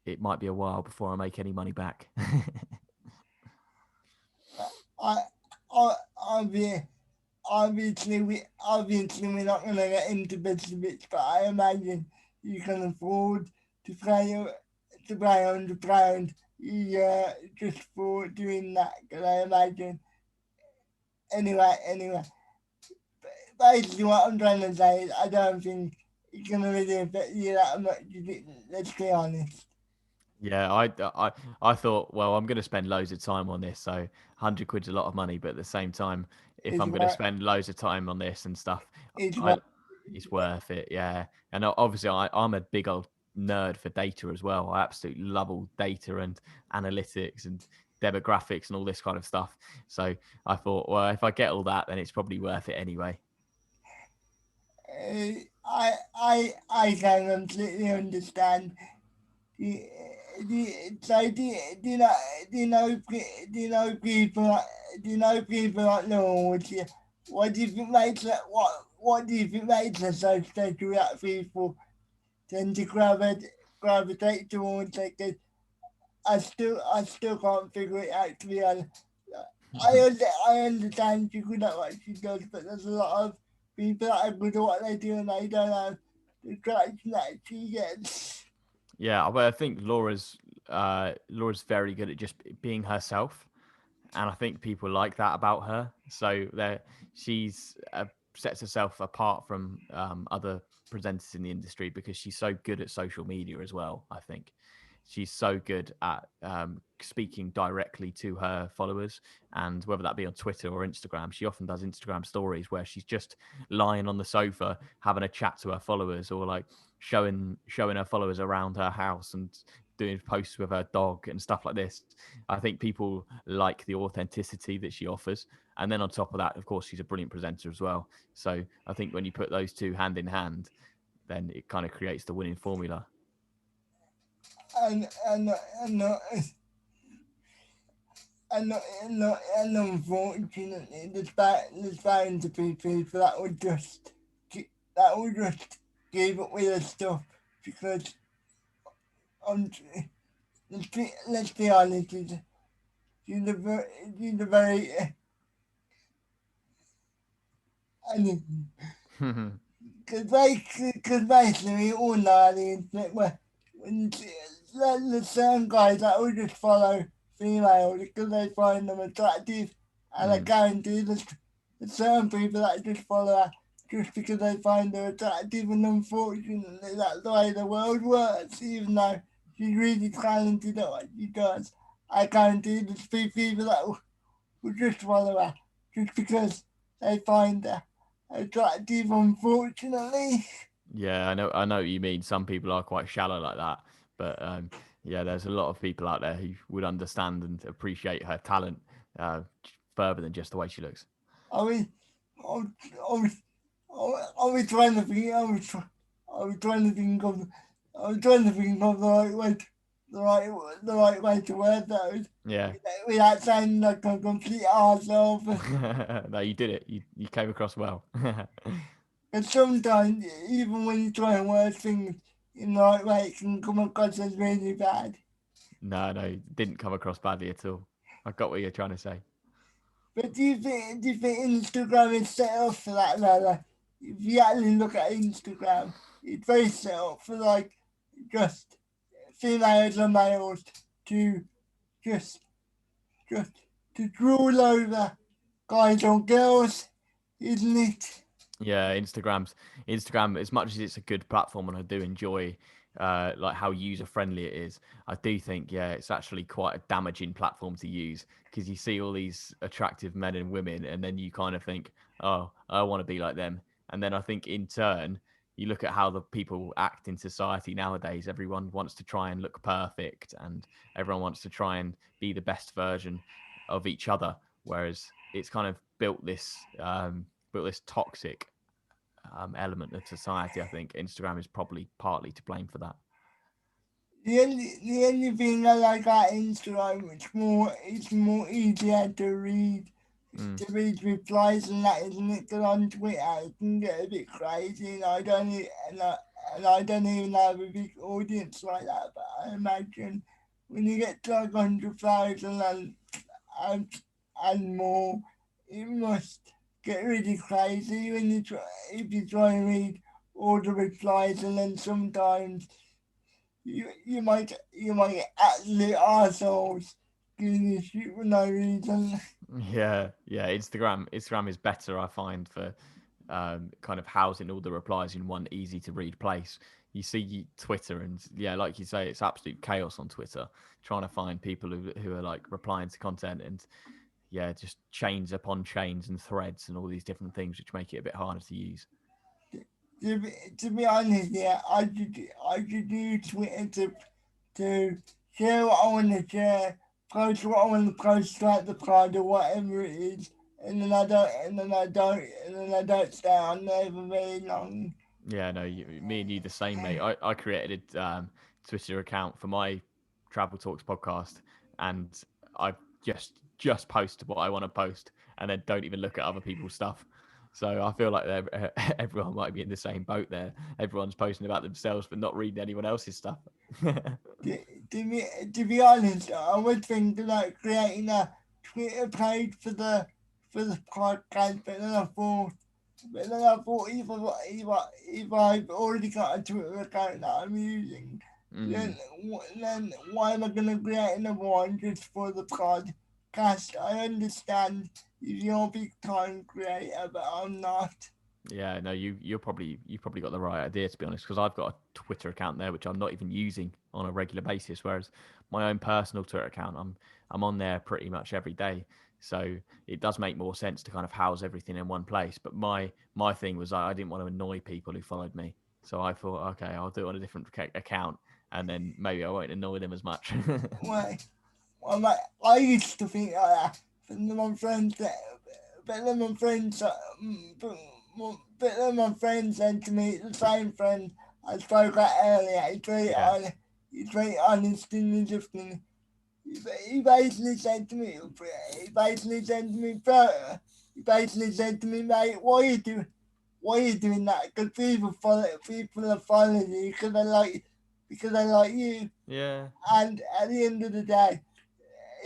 it might be a while before I make any money back. I, I, obviously, obviously we're not gonna get into specifics, but I imagine you can afford to pay £100 a year just for doing that. Can I imagine? Anyway, basically what I'm trying to say is I don't think it's gonna really affect you that much. Let's be honest. Yeah, I thought, well, I'm going to spend loads of time on this, so £100's a lot of money, but at the same time, if It's I'm going to worth. spend loads of time on this and stuff, It's worth. I it's worth it. Yeah, and obviously, I'm a big old nerd for data as well. I absolutely love all data and analytics and demographics and all this kind of stuff. So I thought, well, if I get all that, then it's probably worth it anyway. I can completely understand. Do, so do you know people like Lord? What do you think makes it what do you think makes it so special that people tend to gravitate towards it? 'Cause I still can't figure it out, to be honest. I understand she good at what she does, but there's a lot of people that are good at what they do and they don't have the traction that she gets. Yeah, well, I think Laura's very good at just being herself, and I think people like that about her. So she's sets herself apart from other presenters in the industry because she's so good at social media as well. I think she's so good at speaking directly to her followers, and whether that be on Twitter or Instagram, she often does Instagram stories where she's just lying on the sofa having a chat to her followers, or like showing her followers around her house and doing posts with her dog and stuff like this. I think people like the authenticity that she offers. And then on top of that, of course, she's a brilliant presenter as well. So I think when you put those two hand in hand, then it kind of creates the winning formula. And and and uh, and unfortunately, there's bound to be people that would that would just give up with her stuff because um, let's be honest, she's a very and because basically we all know the internet when there's certain guys that will just follow females because they find them attractive, and I Mm. guarantee there's certain people that just follow her just because they find her attractive, and unfortunately that's the way the world works. Even though she's really talented at what she does, I guarantee there's people that will just follow her just because they find her attractive, unfortunately. Yeah, I know what you mean. Some people are quite shallow like that, but yeah, there's a lot of people out there who would understand and appreciate her talent uh, further than just the way she looks. I mean, I was, I was, I was trying to think, I was trying to think of, I was trying to think of the right way to word those Yeah. without sounding like a complete arsehole. No, you did it. You came across well. But sometimes, even when you try and word things in the right way, it can come across as really bad. No, didn't come across badly at all. I got what you're trying to say. But do you think Instagram is set up for that though? Like, if you actually look at Instagram, it's very set up for like just females and males to just just to drool over guys or girls, isn't it? Yeah, Instagram. As much as it's a good platform, and I do enjoy like how user friendly it is, I do think, yeah, it's actually quite a damaging platform to use, because you see all these attractive men and women, and then you kind of think, oh, I want to be like them. And then I think in turn, you look at how the people act in society nowadays. Everyone wants to try and look perfect, and everyone wants to try and be the best version of each other. Whereas it's kind of built this toxic element of society. I think Instagram is probably partly to blame for that. The only thing I like about Instagram, it's more easier Mm. to read replies and that, isn't it? Because on Twitter it can get a bit crazy, and I don't even have a big audience like that. But I imagine when you get to like 100,000 and and more, it must get really crazy when if you try and read all the replies, and then sometimes you might get absolute assholes giving you shit for no reason. Yeah, yeah. Instagram is better, I find, for kind of housing all the replies in one easy to read place. You see Twitter, and yeah, like you say, it's absolute chaos on Twitter, trying to find people who are like replying to content, and yeah, just chains upon chains and threads and all these different things, which make it a bit harder to use. To be honest, yeah, I should use Twitter to share what I want to share, post what I want to post, like the pod or whatever it is, and then I don't stay on there for very long. Yeah, no, me and you the same, mate. I created Twitter account for my Travel Talks podcast, and I just post what I want to post, and then don't even look at other people's stuff. So I feel like everyone might be in the same boat there. Everyone's posting about themselves, but not reading anyone else's stuff. To, to be honest, I was thinking like creating a Twitter page for the podcast, but then I thought if I've already got a Twitter account that I'm using, Mm. then why am I gonna create another one just for the podcast? I understand if you're a big time creator, but I'm not. Yeah, no, you've probably got the right idea, to be honest, because I've got a Twitter account there which I'm not even using on a regular basis, whereas my own personal Twitter account, I'm on there pretty much every day. So it does make more sense to kind of house everything in one place. But my thing was I didn't want to annoy people who followed me, so I thought, okay, I'll do it on a different account, and then maybe I won't annoy them as much. Why? I used to think like that, but then my friends, but then my friends, but then my friend said to me, the same friend I spoke about earlier, Yeah, he's very honest in the different. He basically said to me, he basically said to me, bro, he basically said to me, mate, why are you doing that? Because people are following you because they like you, yeah, and at the end of the day,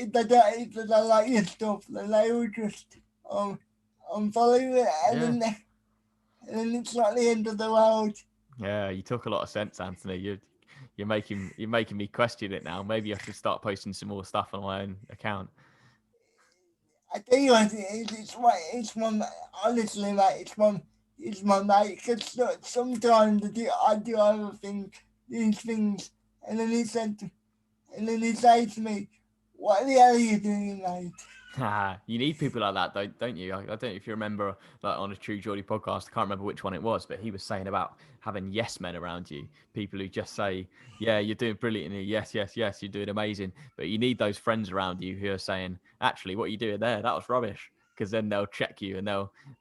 if they don't like your stuff, then they will just um unfollow you, yeah. and then it's not the end of the world. Yeah, you took a lot of sense, Anthony. You're making me question it now. Maybe I should start posting some more stuff on my own account. I tell you what, it's my honestly, mate, it's my mate. Because sometimes I do other things, these things, and then he says to me, "What the hell are you doing, mate?" You need people like that, don't you? I don't know if you remember, like on a True Geordie podcast. I can't remember which one it was, but he was saying about having yes men around you, people who just say, "Yeah, you're doing brilliantly. Yes, yes, yes, you're doing amazing." But you need those friends around you who are saying, "Actually, what are you doing there? That was rubbish." Because then they'll check you, and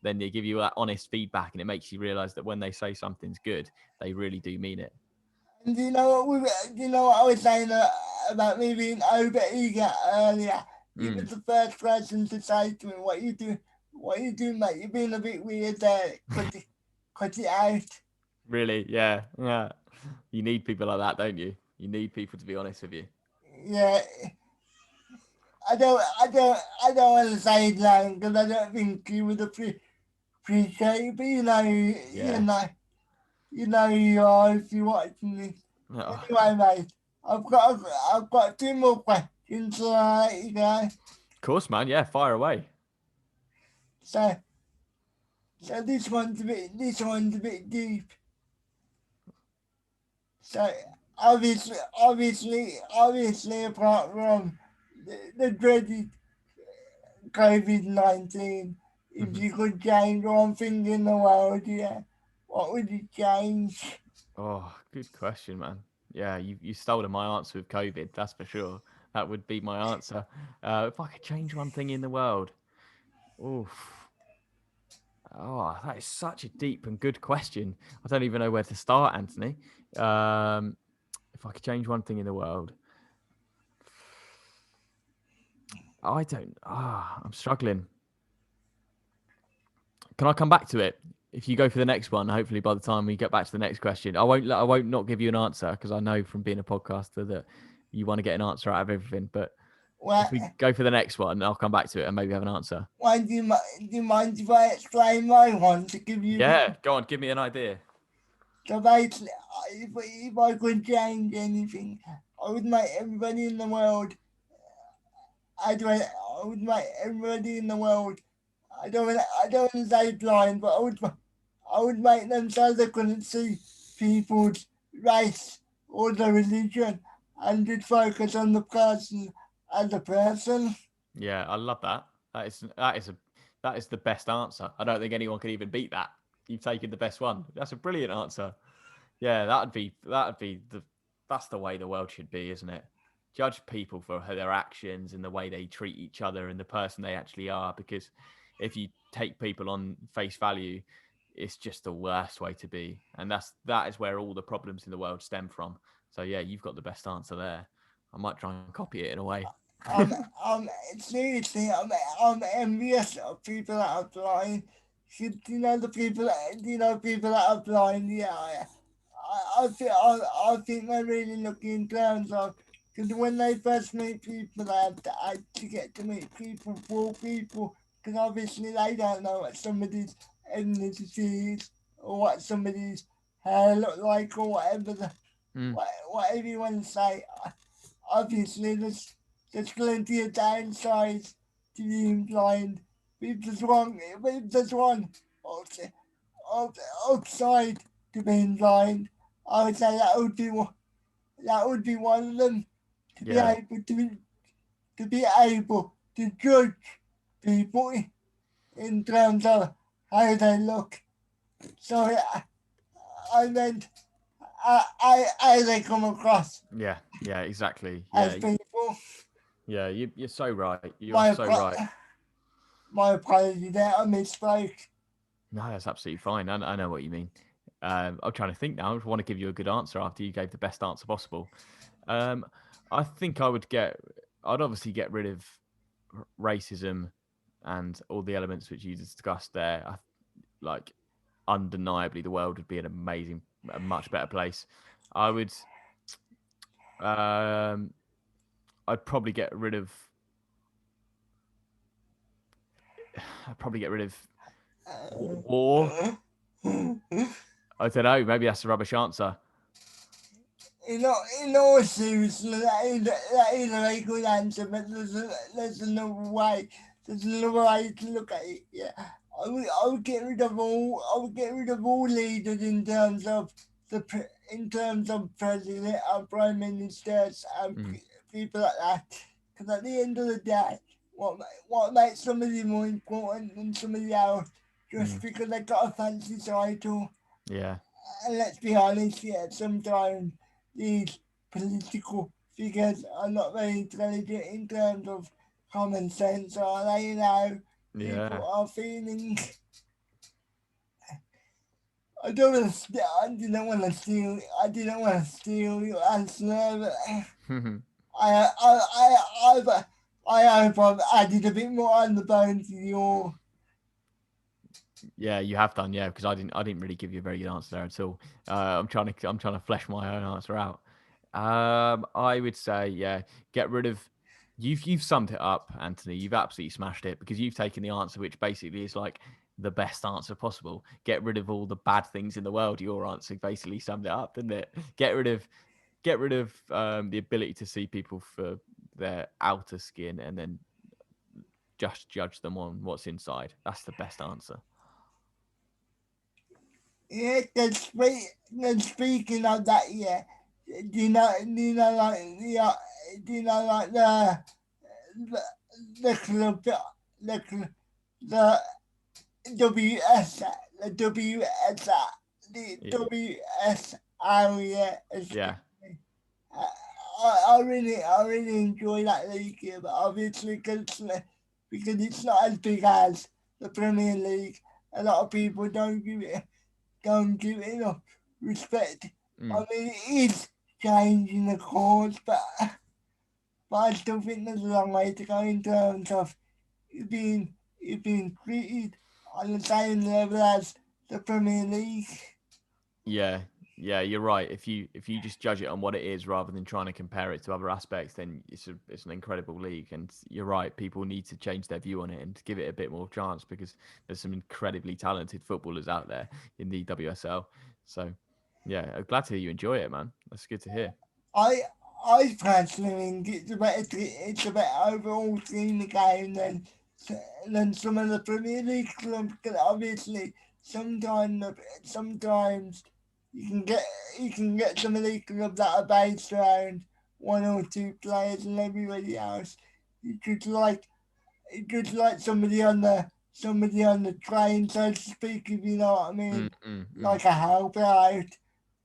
they give you that honest feedback, and it makes you realize that when they say something's good, they really do mean it. And do you know what I was saying about me being over eager earlier? He was Mm, the first person to say to me, What you do, mate? You're being a bit weird there. Cut it out." really, yeah, yeah. You need people like that, don't you? You need people to be honest with you. Yeah, I don't want to say it now because I don't think you would appreciate it, but Yeah. you know who you are if you're watching this. Oh, Anyway, mate, I've got two more questions to let you go. of course, man. Yeah, fire away. So, so this one's a bit deep. So, obviously, apart from the dreaded COVID-19, if you could change one thing in the world, yeah, what would you change? Oh, good question, man. Yeah, you stolen my answer with COVID. That's for sure. That would be my answer. If I could change one thing in the world, oof. Oh, that is such a deep and good question. I don't even know where to start, Anthony. Um, if I could change one thing in the world, I don't. I'm struggling. Can I come back to it? If you go for the next one, hopefully by the time we get back to the next question, I won't not give you an answer because I know from being a podcaster that you want to get an answer out of everything. But if Well, we go for the next one, I'll come back to it and maybe have an answer. why do you mind if I explain my one to give you a bit? Yeah, go on, give me an idea. So basically, if I could change anything, I would make everybody in the world. I would make everybody in the world. I don't want to say blind, but I would make them so they couldn't see people's race or their religion, and did focus on the person as a person. Yeah, I love that. That is the best answer. I don't think anyone can even beat that. You've taken the best one. That's a brilliant answer. Yeah, that'd be the that's the way the world should be, isn't it? Judge people for their actions and the way they treat each other and the person they actually are. Because if you take people on face value, it's just the worst way to be, and that is where all the problems in the world stem from. So yeah, you've got the best answer there. I might try and copy it in a way. I'm, I'm seriously, I'm envious of people that are blind. Do you know the people do you know people that are blind? Yeah, I think they're really lucky in terms of, because when they first meet people, they have to actually get to meet people, full people, because obviously they don't know what somebody's ethnicity is or what somebody's hair look like or whatever Mm, whatever you want to say. Obviously, there's plenty of downsides to being blind. If there's one upside, upside to being blind, I would say that would be one of them. To be yeah, able to be able to judge people in terms of how they look. So I meant how they come across yeah, yeah, exactly. as Yeah, people. yeah. You're so right. You are My so right. my apology there, I misspoke. No, that's absolutely fine. I know what you mean. I'm trying to think now. I want to give you a good answer after you gave the best answer possible. Um, I think I'd obviously get rid of racism and all the elements which you discussed there. Like, undeniably, the world would be a much better place. I would, um, I'd probably get rid of, I'd probably get rid of war. I don't know. Maybe that's a rubbish answer. In all seriousness, that is a very good answer, but there's another way. There's another way to look at it. Yeah, I would get rid of all. I would get rid of all leaders in terms of in terms of president and prime ministers and Mm, people like that. Because at the end of the day, what makes somebody more important than somebody else just mm, because they got a fancy title? yeah, And let's be honest, yeah, sometimes these political figures are not very intelligent in terms of common sense, are they? You know, people yeah. are feeling. I don't want to. I didn't want to steal. I didn't want to steal your answer, but I, I, I, I, I hope I've added a bit more on the bone to your. Yeah, you have done, yeah, because I didn't really give you a very good answer there at all. I'm trying to flesh my own answer out. I would say, yeah, get rid of. You've summed it up, Anthony. You've absolutely smashed it because you've taken the answer, which basically is like the best answer possible. Get rid of all the bad things in the world. Your answer basically summed it up, didn't it? Get rid of the ability to see people for their outer skin and then just judge them on what's inside. That's the best answer. Yeah, then speaking of that, yeah. do you know? Do you know like the? Do you know like the, the club? The the WS the WS the Y- WS area Yeah, especially. I really enjoy that league here, but obviously because it's not as big as the Premier League, a lot of people don't give it enough respect. I mm. mean, it is changing the course, but I still think there's a long way to go in terms of it being it being treated on the same level as the Premier League. Yeah, yeah, you're right. If you just judge it on what it is rather than trying to compare it to other aspects, then it's an incredible league. And you're right, people need to change their view on it and give it a bit more chance because there's some incredibly talented footballers out there in the WSL. So, yeah, I'm glad to hear you enjoy it, man. That's good to hear. I I personally think it's a better overall team game than some of the Premier League clubs. Because obviously, sometimes you can get you can get some of these clubs that are based around one or two players, and everybody else you just just like somebody on the train, so to speak, if you know what I Mm, mean, mm, mm. like a helper out.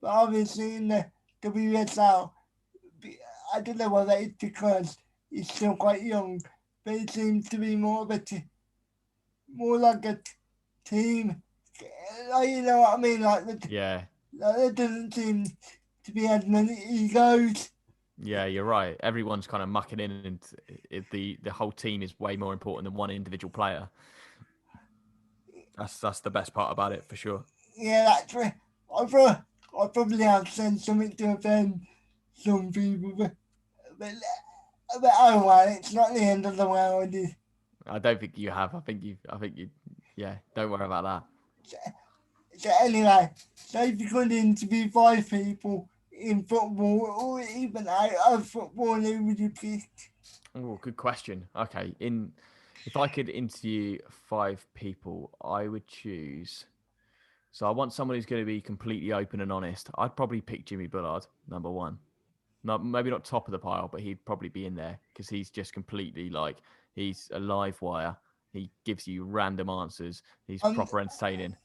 But obviously in the WSL, I don't know whether it's because he's still quite young, but it seems to be more of more like a team. Like, you know what I mean? Yeah, Like there doesn't seem to be as many egos. yeah, you're right. Everyone's kind of mucking in, and the whole team is way more important than one individual player. That's the best part about it for sure. Yeah, that's right. I probably have said something to offend some people, but, but oh well, it's not the end of the world. I don't think you have. I think you. Yeah, don't worry about that. So, so anyway, say if you could interview five people in football or even out of football, who would you pick? Oh, good question. Okay, in if I could interview five people, I would choose. So I want someone who's going to be completely open and honest. I'd probably pick Jimmy Bullard, number one. Not maybe not top of the pile, but he'd probably be in there because he's just completely like he's a live wire. He gives you random answers. He's I'm proper entertaining.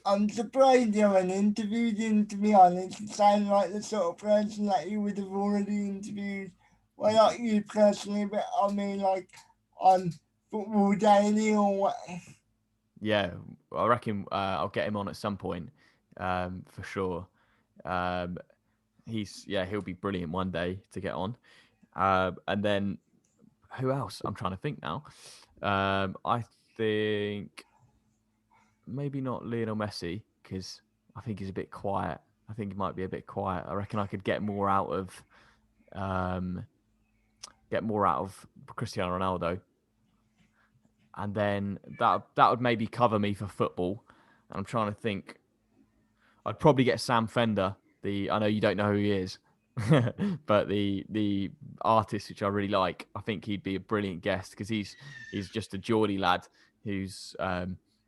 I'm surprised you haven't interviewed him. To be honest, it sounds like the sort of person that you would have already interviewed. Well, not you personally, but I mean like on Football Daily or what. Yeah, I reckon I'll get him on at some point for sure. Um, he'll be brilliant one day to get on. And then who else? I'm trying to think now. I think maybe not Lionel Messi because I think he's a bit quiet. I think he might be a bit quiet. I reckon I could um, get more out of Cristiano Ronaldo, and then that would maybe cover me for football. And I'm trying to think. I'd probably get Sam Fender. The I know you don't know who he is, but the artist which I really like. I think he'd be a brilliant guest because he's just a Geordie lad who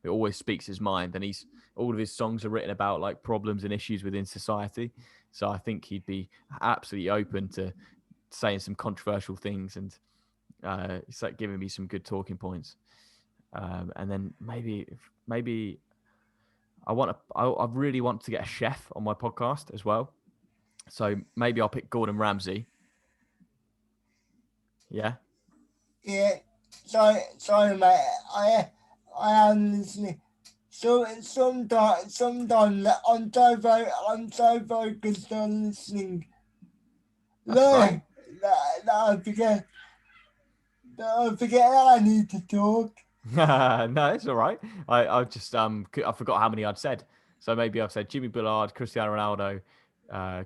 always speaks his mind, and he's all of his songs are written about like problems and issues within society. So I think he'd be absolutely open to saying some controversial things, and it's like giving me some good talking points. And then maybe I really want to get a chef on my podcast as well. So maybe I'll pick Gordon Ramsay. Yeah, Yeah, sorry, mate. I am listening. So sometimes I'm so focused on listening that's all right. that, that I forget that I need to talk. No, it's all right. I just I forgot how many I'd said. So maybe I've said Jimmy Bullard, Cristiano Ronaldo,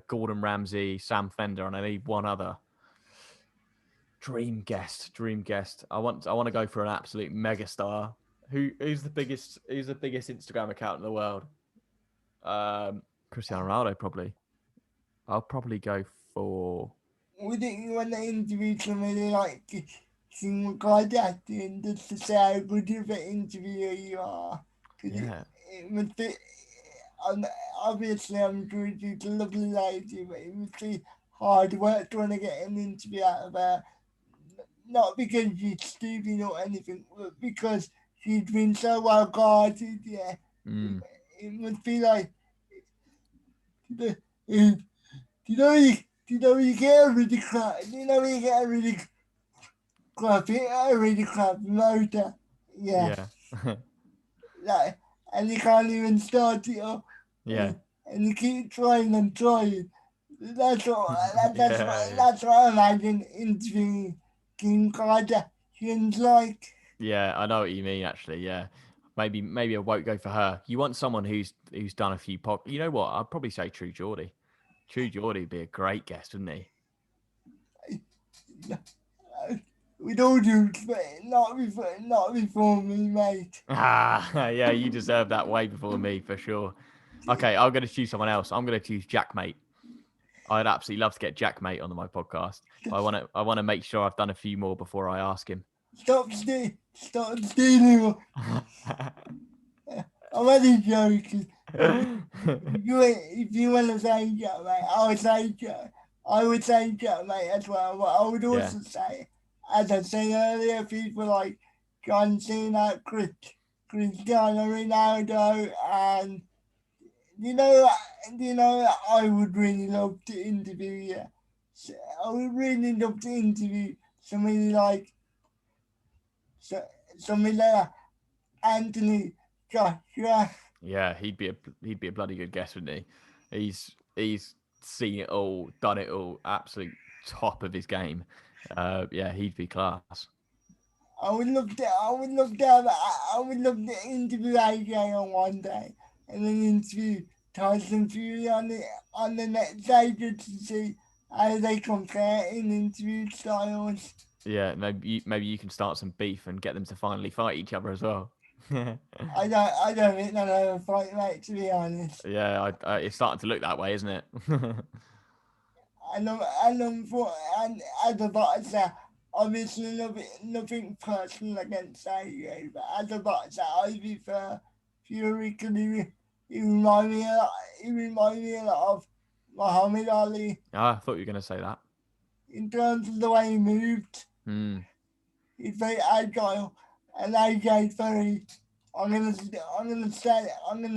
Gordon Ramsay, Sam Fender, and I need one other dream guest. Dream guest. I want to go for an absolute megastar. Who's the biggest Instagram account in the world? Cristiano Ronaldo probably. I'll probably go for Would it you want to interview somebody like Kim Kardashian just to say how good of an interviewer you are? Because yeah. it must be. I'm obviously I'm sure she's a lovely lady, but it must be hard work trying to get an interview out of her. Not because she's stupid or anything, but because she's been so well guarded. Yeah, it, Mm, it must be like the. You know you get a really crap. You know you get a really crap motor. Yeah, yeah. like, and you can't even start it up, Yeah. and you keep trying and trying. That's what Yeah, yeah. that's what I imagine interviewing Kim Kardashian's like. Yeah, I know what you mean actually. Yeah. Maybe I won't go for her. You want someone who's done a few pop. You know what? I'd probably say True Geordie. True Geordie would be a great guest, wouldn't he? With all due respect, not before me, mate. Ah, yeah, you deserve that way before me for sure. Okay, I'm going to choose someone else. I'm going to choose Jack Mate. I'd absolutely love to get Jack Mate on my podcast, but I want to make sure I've done a few more before I ask him. Stop stealing. I'm only joking. If you want to say Jack, mate, I would say Jack. I would say Jack, mate, as well. But I would Yeah, also say, as I said earlier, people like John Cena, Cristiano Ronaldo, and you know, I would really love to interview you. So I would really love to interview somebody like so, somebody like Anthony Joshua. yeah, he'd be a bloody good guest, wouldn't he? He's seen it all, done it all, absolute top of his game. Yeah, he'd be class. I would love to interview AJ on one day, and then interview Tyson Fury on the next day just to see how they compare in interview styles. Yeah, maybe you can start some beef and get them to finally fight each other as well. I don't think they'll ever fight, mate. To be honest, Yeah, it's starting to look that way, isn't it? and as a boxer, obviously nothing personal against AJ, but as a boxer, I prefer Fury because he remind me a lot. He remind me a lot of Muhammad Ali Ah, I thought you were going to say that. in terms of the way he moved. Hmm. He's very agile, and AJ's very. I'm gonna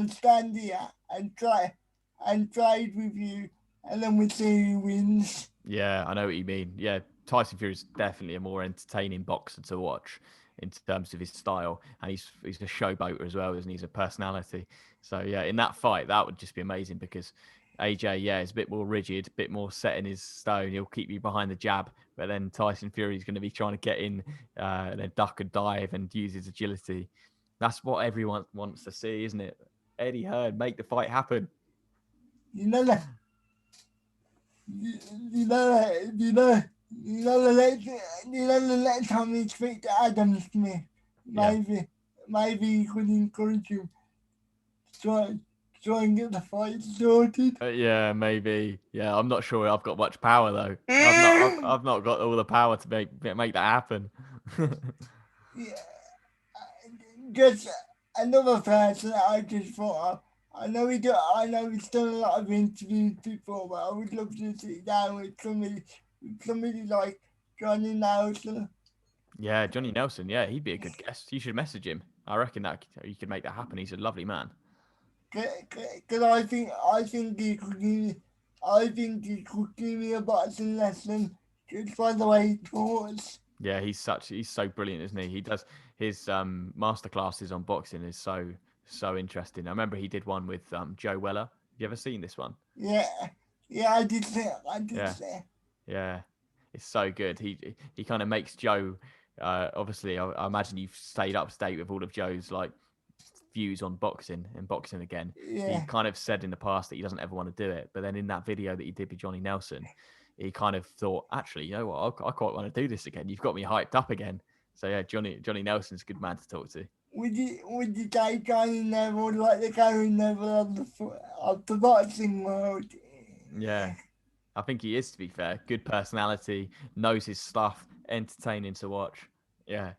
stand here and trade with you, and then we see who wins. Yeah, I know what you mean. Yeah, Tyson Fury is definitely a more entertaining boxer to watch in terms of his style, and he's a showboater as well, isn't he? He's a personality. So yeah, in that fight, that would just be amazing because AJ, yeah, is a bit more rigid, a bit more set in his stone. He'll keep you behind the jab, but then Tyson Fury is going to be trying to get in and then duck and dive and use his agility. That's what everyone wants to see, isn't it? Eddie Hearn, make the fight happen. You know that. You know that. You know the next time we speak to Adam Smith, Yeah. maybe you could encourage him to try and get the fight sorted. Yeah, maybe. Yeah, I'm not sure I've got much power though. I've not got all the power to make that happen. Yeah, just another person that I just thought of. I know he's done a lot of interviews before, but I would love to sit down with somebody like Johnny Nelson. Yeah, Johnny Nelson. Yeah, he'd be a good guest. You should message him. I reckon that you could make that happen. He's a lovely man. Because I think he could give me a boxing lesson just by the way he talks. Yeah, he's so brilliant, isn't he? He does his master classes on boxing is so interesting. I remember he did one with Joe Weller. Have you ever seen this one? Yeah, yeah, I did Yeah. say. Yeah, it's so good. He kind of makes Joe. Obviously, I imagine you've stayed up to date with all of Joe's like views on boxing and boxing again. He Yeah, kind of said in the past that he doesn't ever want to do it, but then in that video that he did with Johnny Nelson, he kind of thought, actually, you know what, I quite want to do this again. You've got me hyped up again. So yeah, Johnny Nelson's a good man to talk to. would you say Gary Neville like the Gary Neville of the boxing world? Yeah, I think he is. To be fair, good personality, knows his stuff, entertaining to watch. Yeah,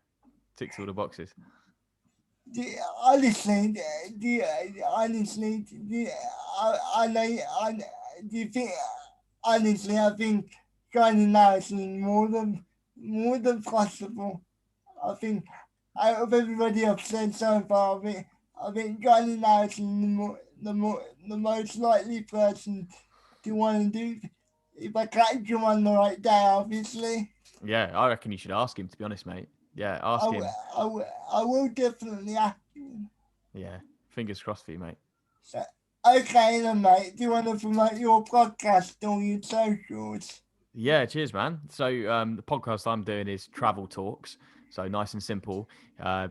ticks all the boxes. Honestly, honestly, I know, do you think, honestly, I think joining now is more than possible. I think out of everybody I've said so far, I think Johnny now is the most likely person to want to do if I catch him on the right day, obviously. Yeah, I reckon you should ask him. To be honest, mate. Yeah, I, ask w- him. I will definitely ask him. Yeah, fingers crossed for you, mate. So, okay then, mate. Do you want to promote your podcast or your socials? Yeah, cheers, man. So the podcast I'm doing is Travel Talks. So nice and simple.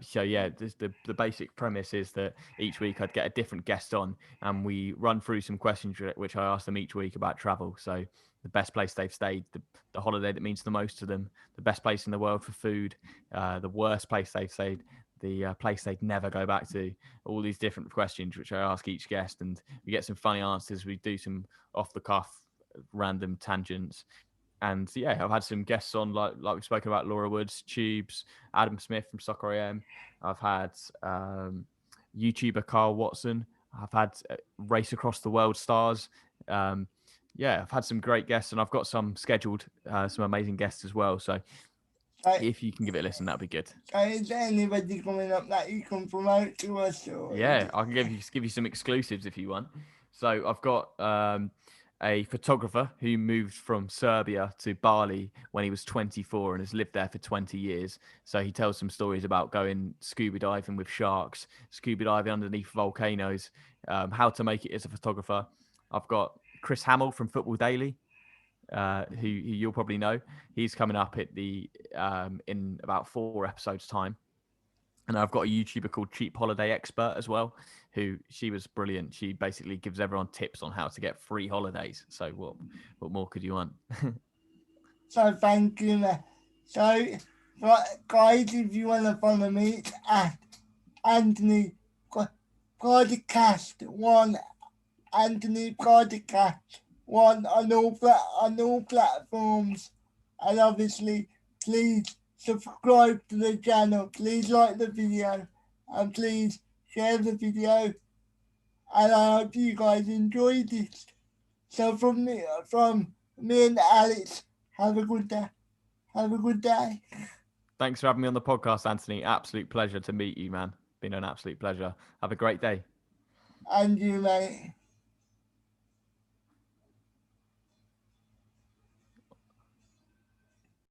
So yeah, the basic premise is that each week I'd get a different guest on, and we run through some questions which I ask them each week about travel. So the best place they've stayed, the holiday that means the most to them, the best place in the world for food, the worst place they've stayed, the place they'd never go back to. All these different questions which I ask each guest, and we get some funny answers. We do some off the cuff, random tangents, and yeah, I've had some guests on, like we've spoken about, Laura Woods, Tubes, Adam Smith from Soccer AM. I've had YouTuber Carl Watson. I've had Race Across the World stars. Um, yeah, I've had some great guests, and I've got some scheduled, some amazing guests as well. So So, if you can give it a listen, that'd be good. so is there anybody coming up that you can promote to us, or is Yeah, it? I can give you some exclusives if you want. So I've got a photographer who moved from Serbia to Bali when he was 24 and has lived there for 20 years. So he tells some stories about going scuba diving with sharks, scuba diving underneath volcanoes, how to make it as a photographer. I've got Chris Hamill from Football Daily, who you'll probably know. He's coming up at the in about 4 episodes time. And I've got a YouTuber called Cheap Holiday Expert as well, who she was brilliant. She basically gives everyone tips on how to get free holidays. So what more could you want? So thank you. So, guys, if you want to follow me, it's at Anthony Podcast One. Anthony Podcast One on all platforms, and obviously, please subscribe to the channel. Please like the video, and please share the video. And I hope you guys enjoyed this. So from me and Alex, have a good day. Have a good day. Thanks for having me on the podcast, Anthony. Absolute pleasure to meet you, man. Been an absolute pleasure. Have a great day. And you, mate.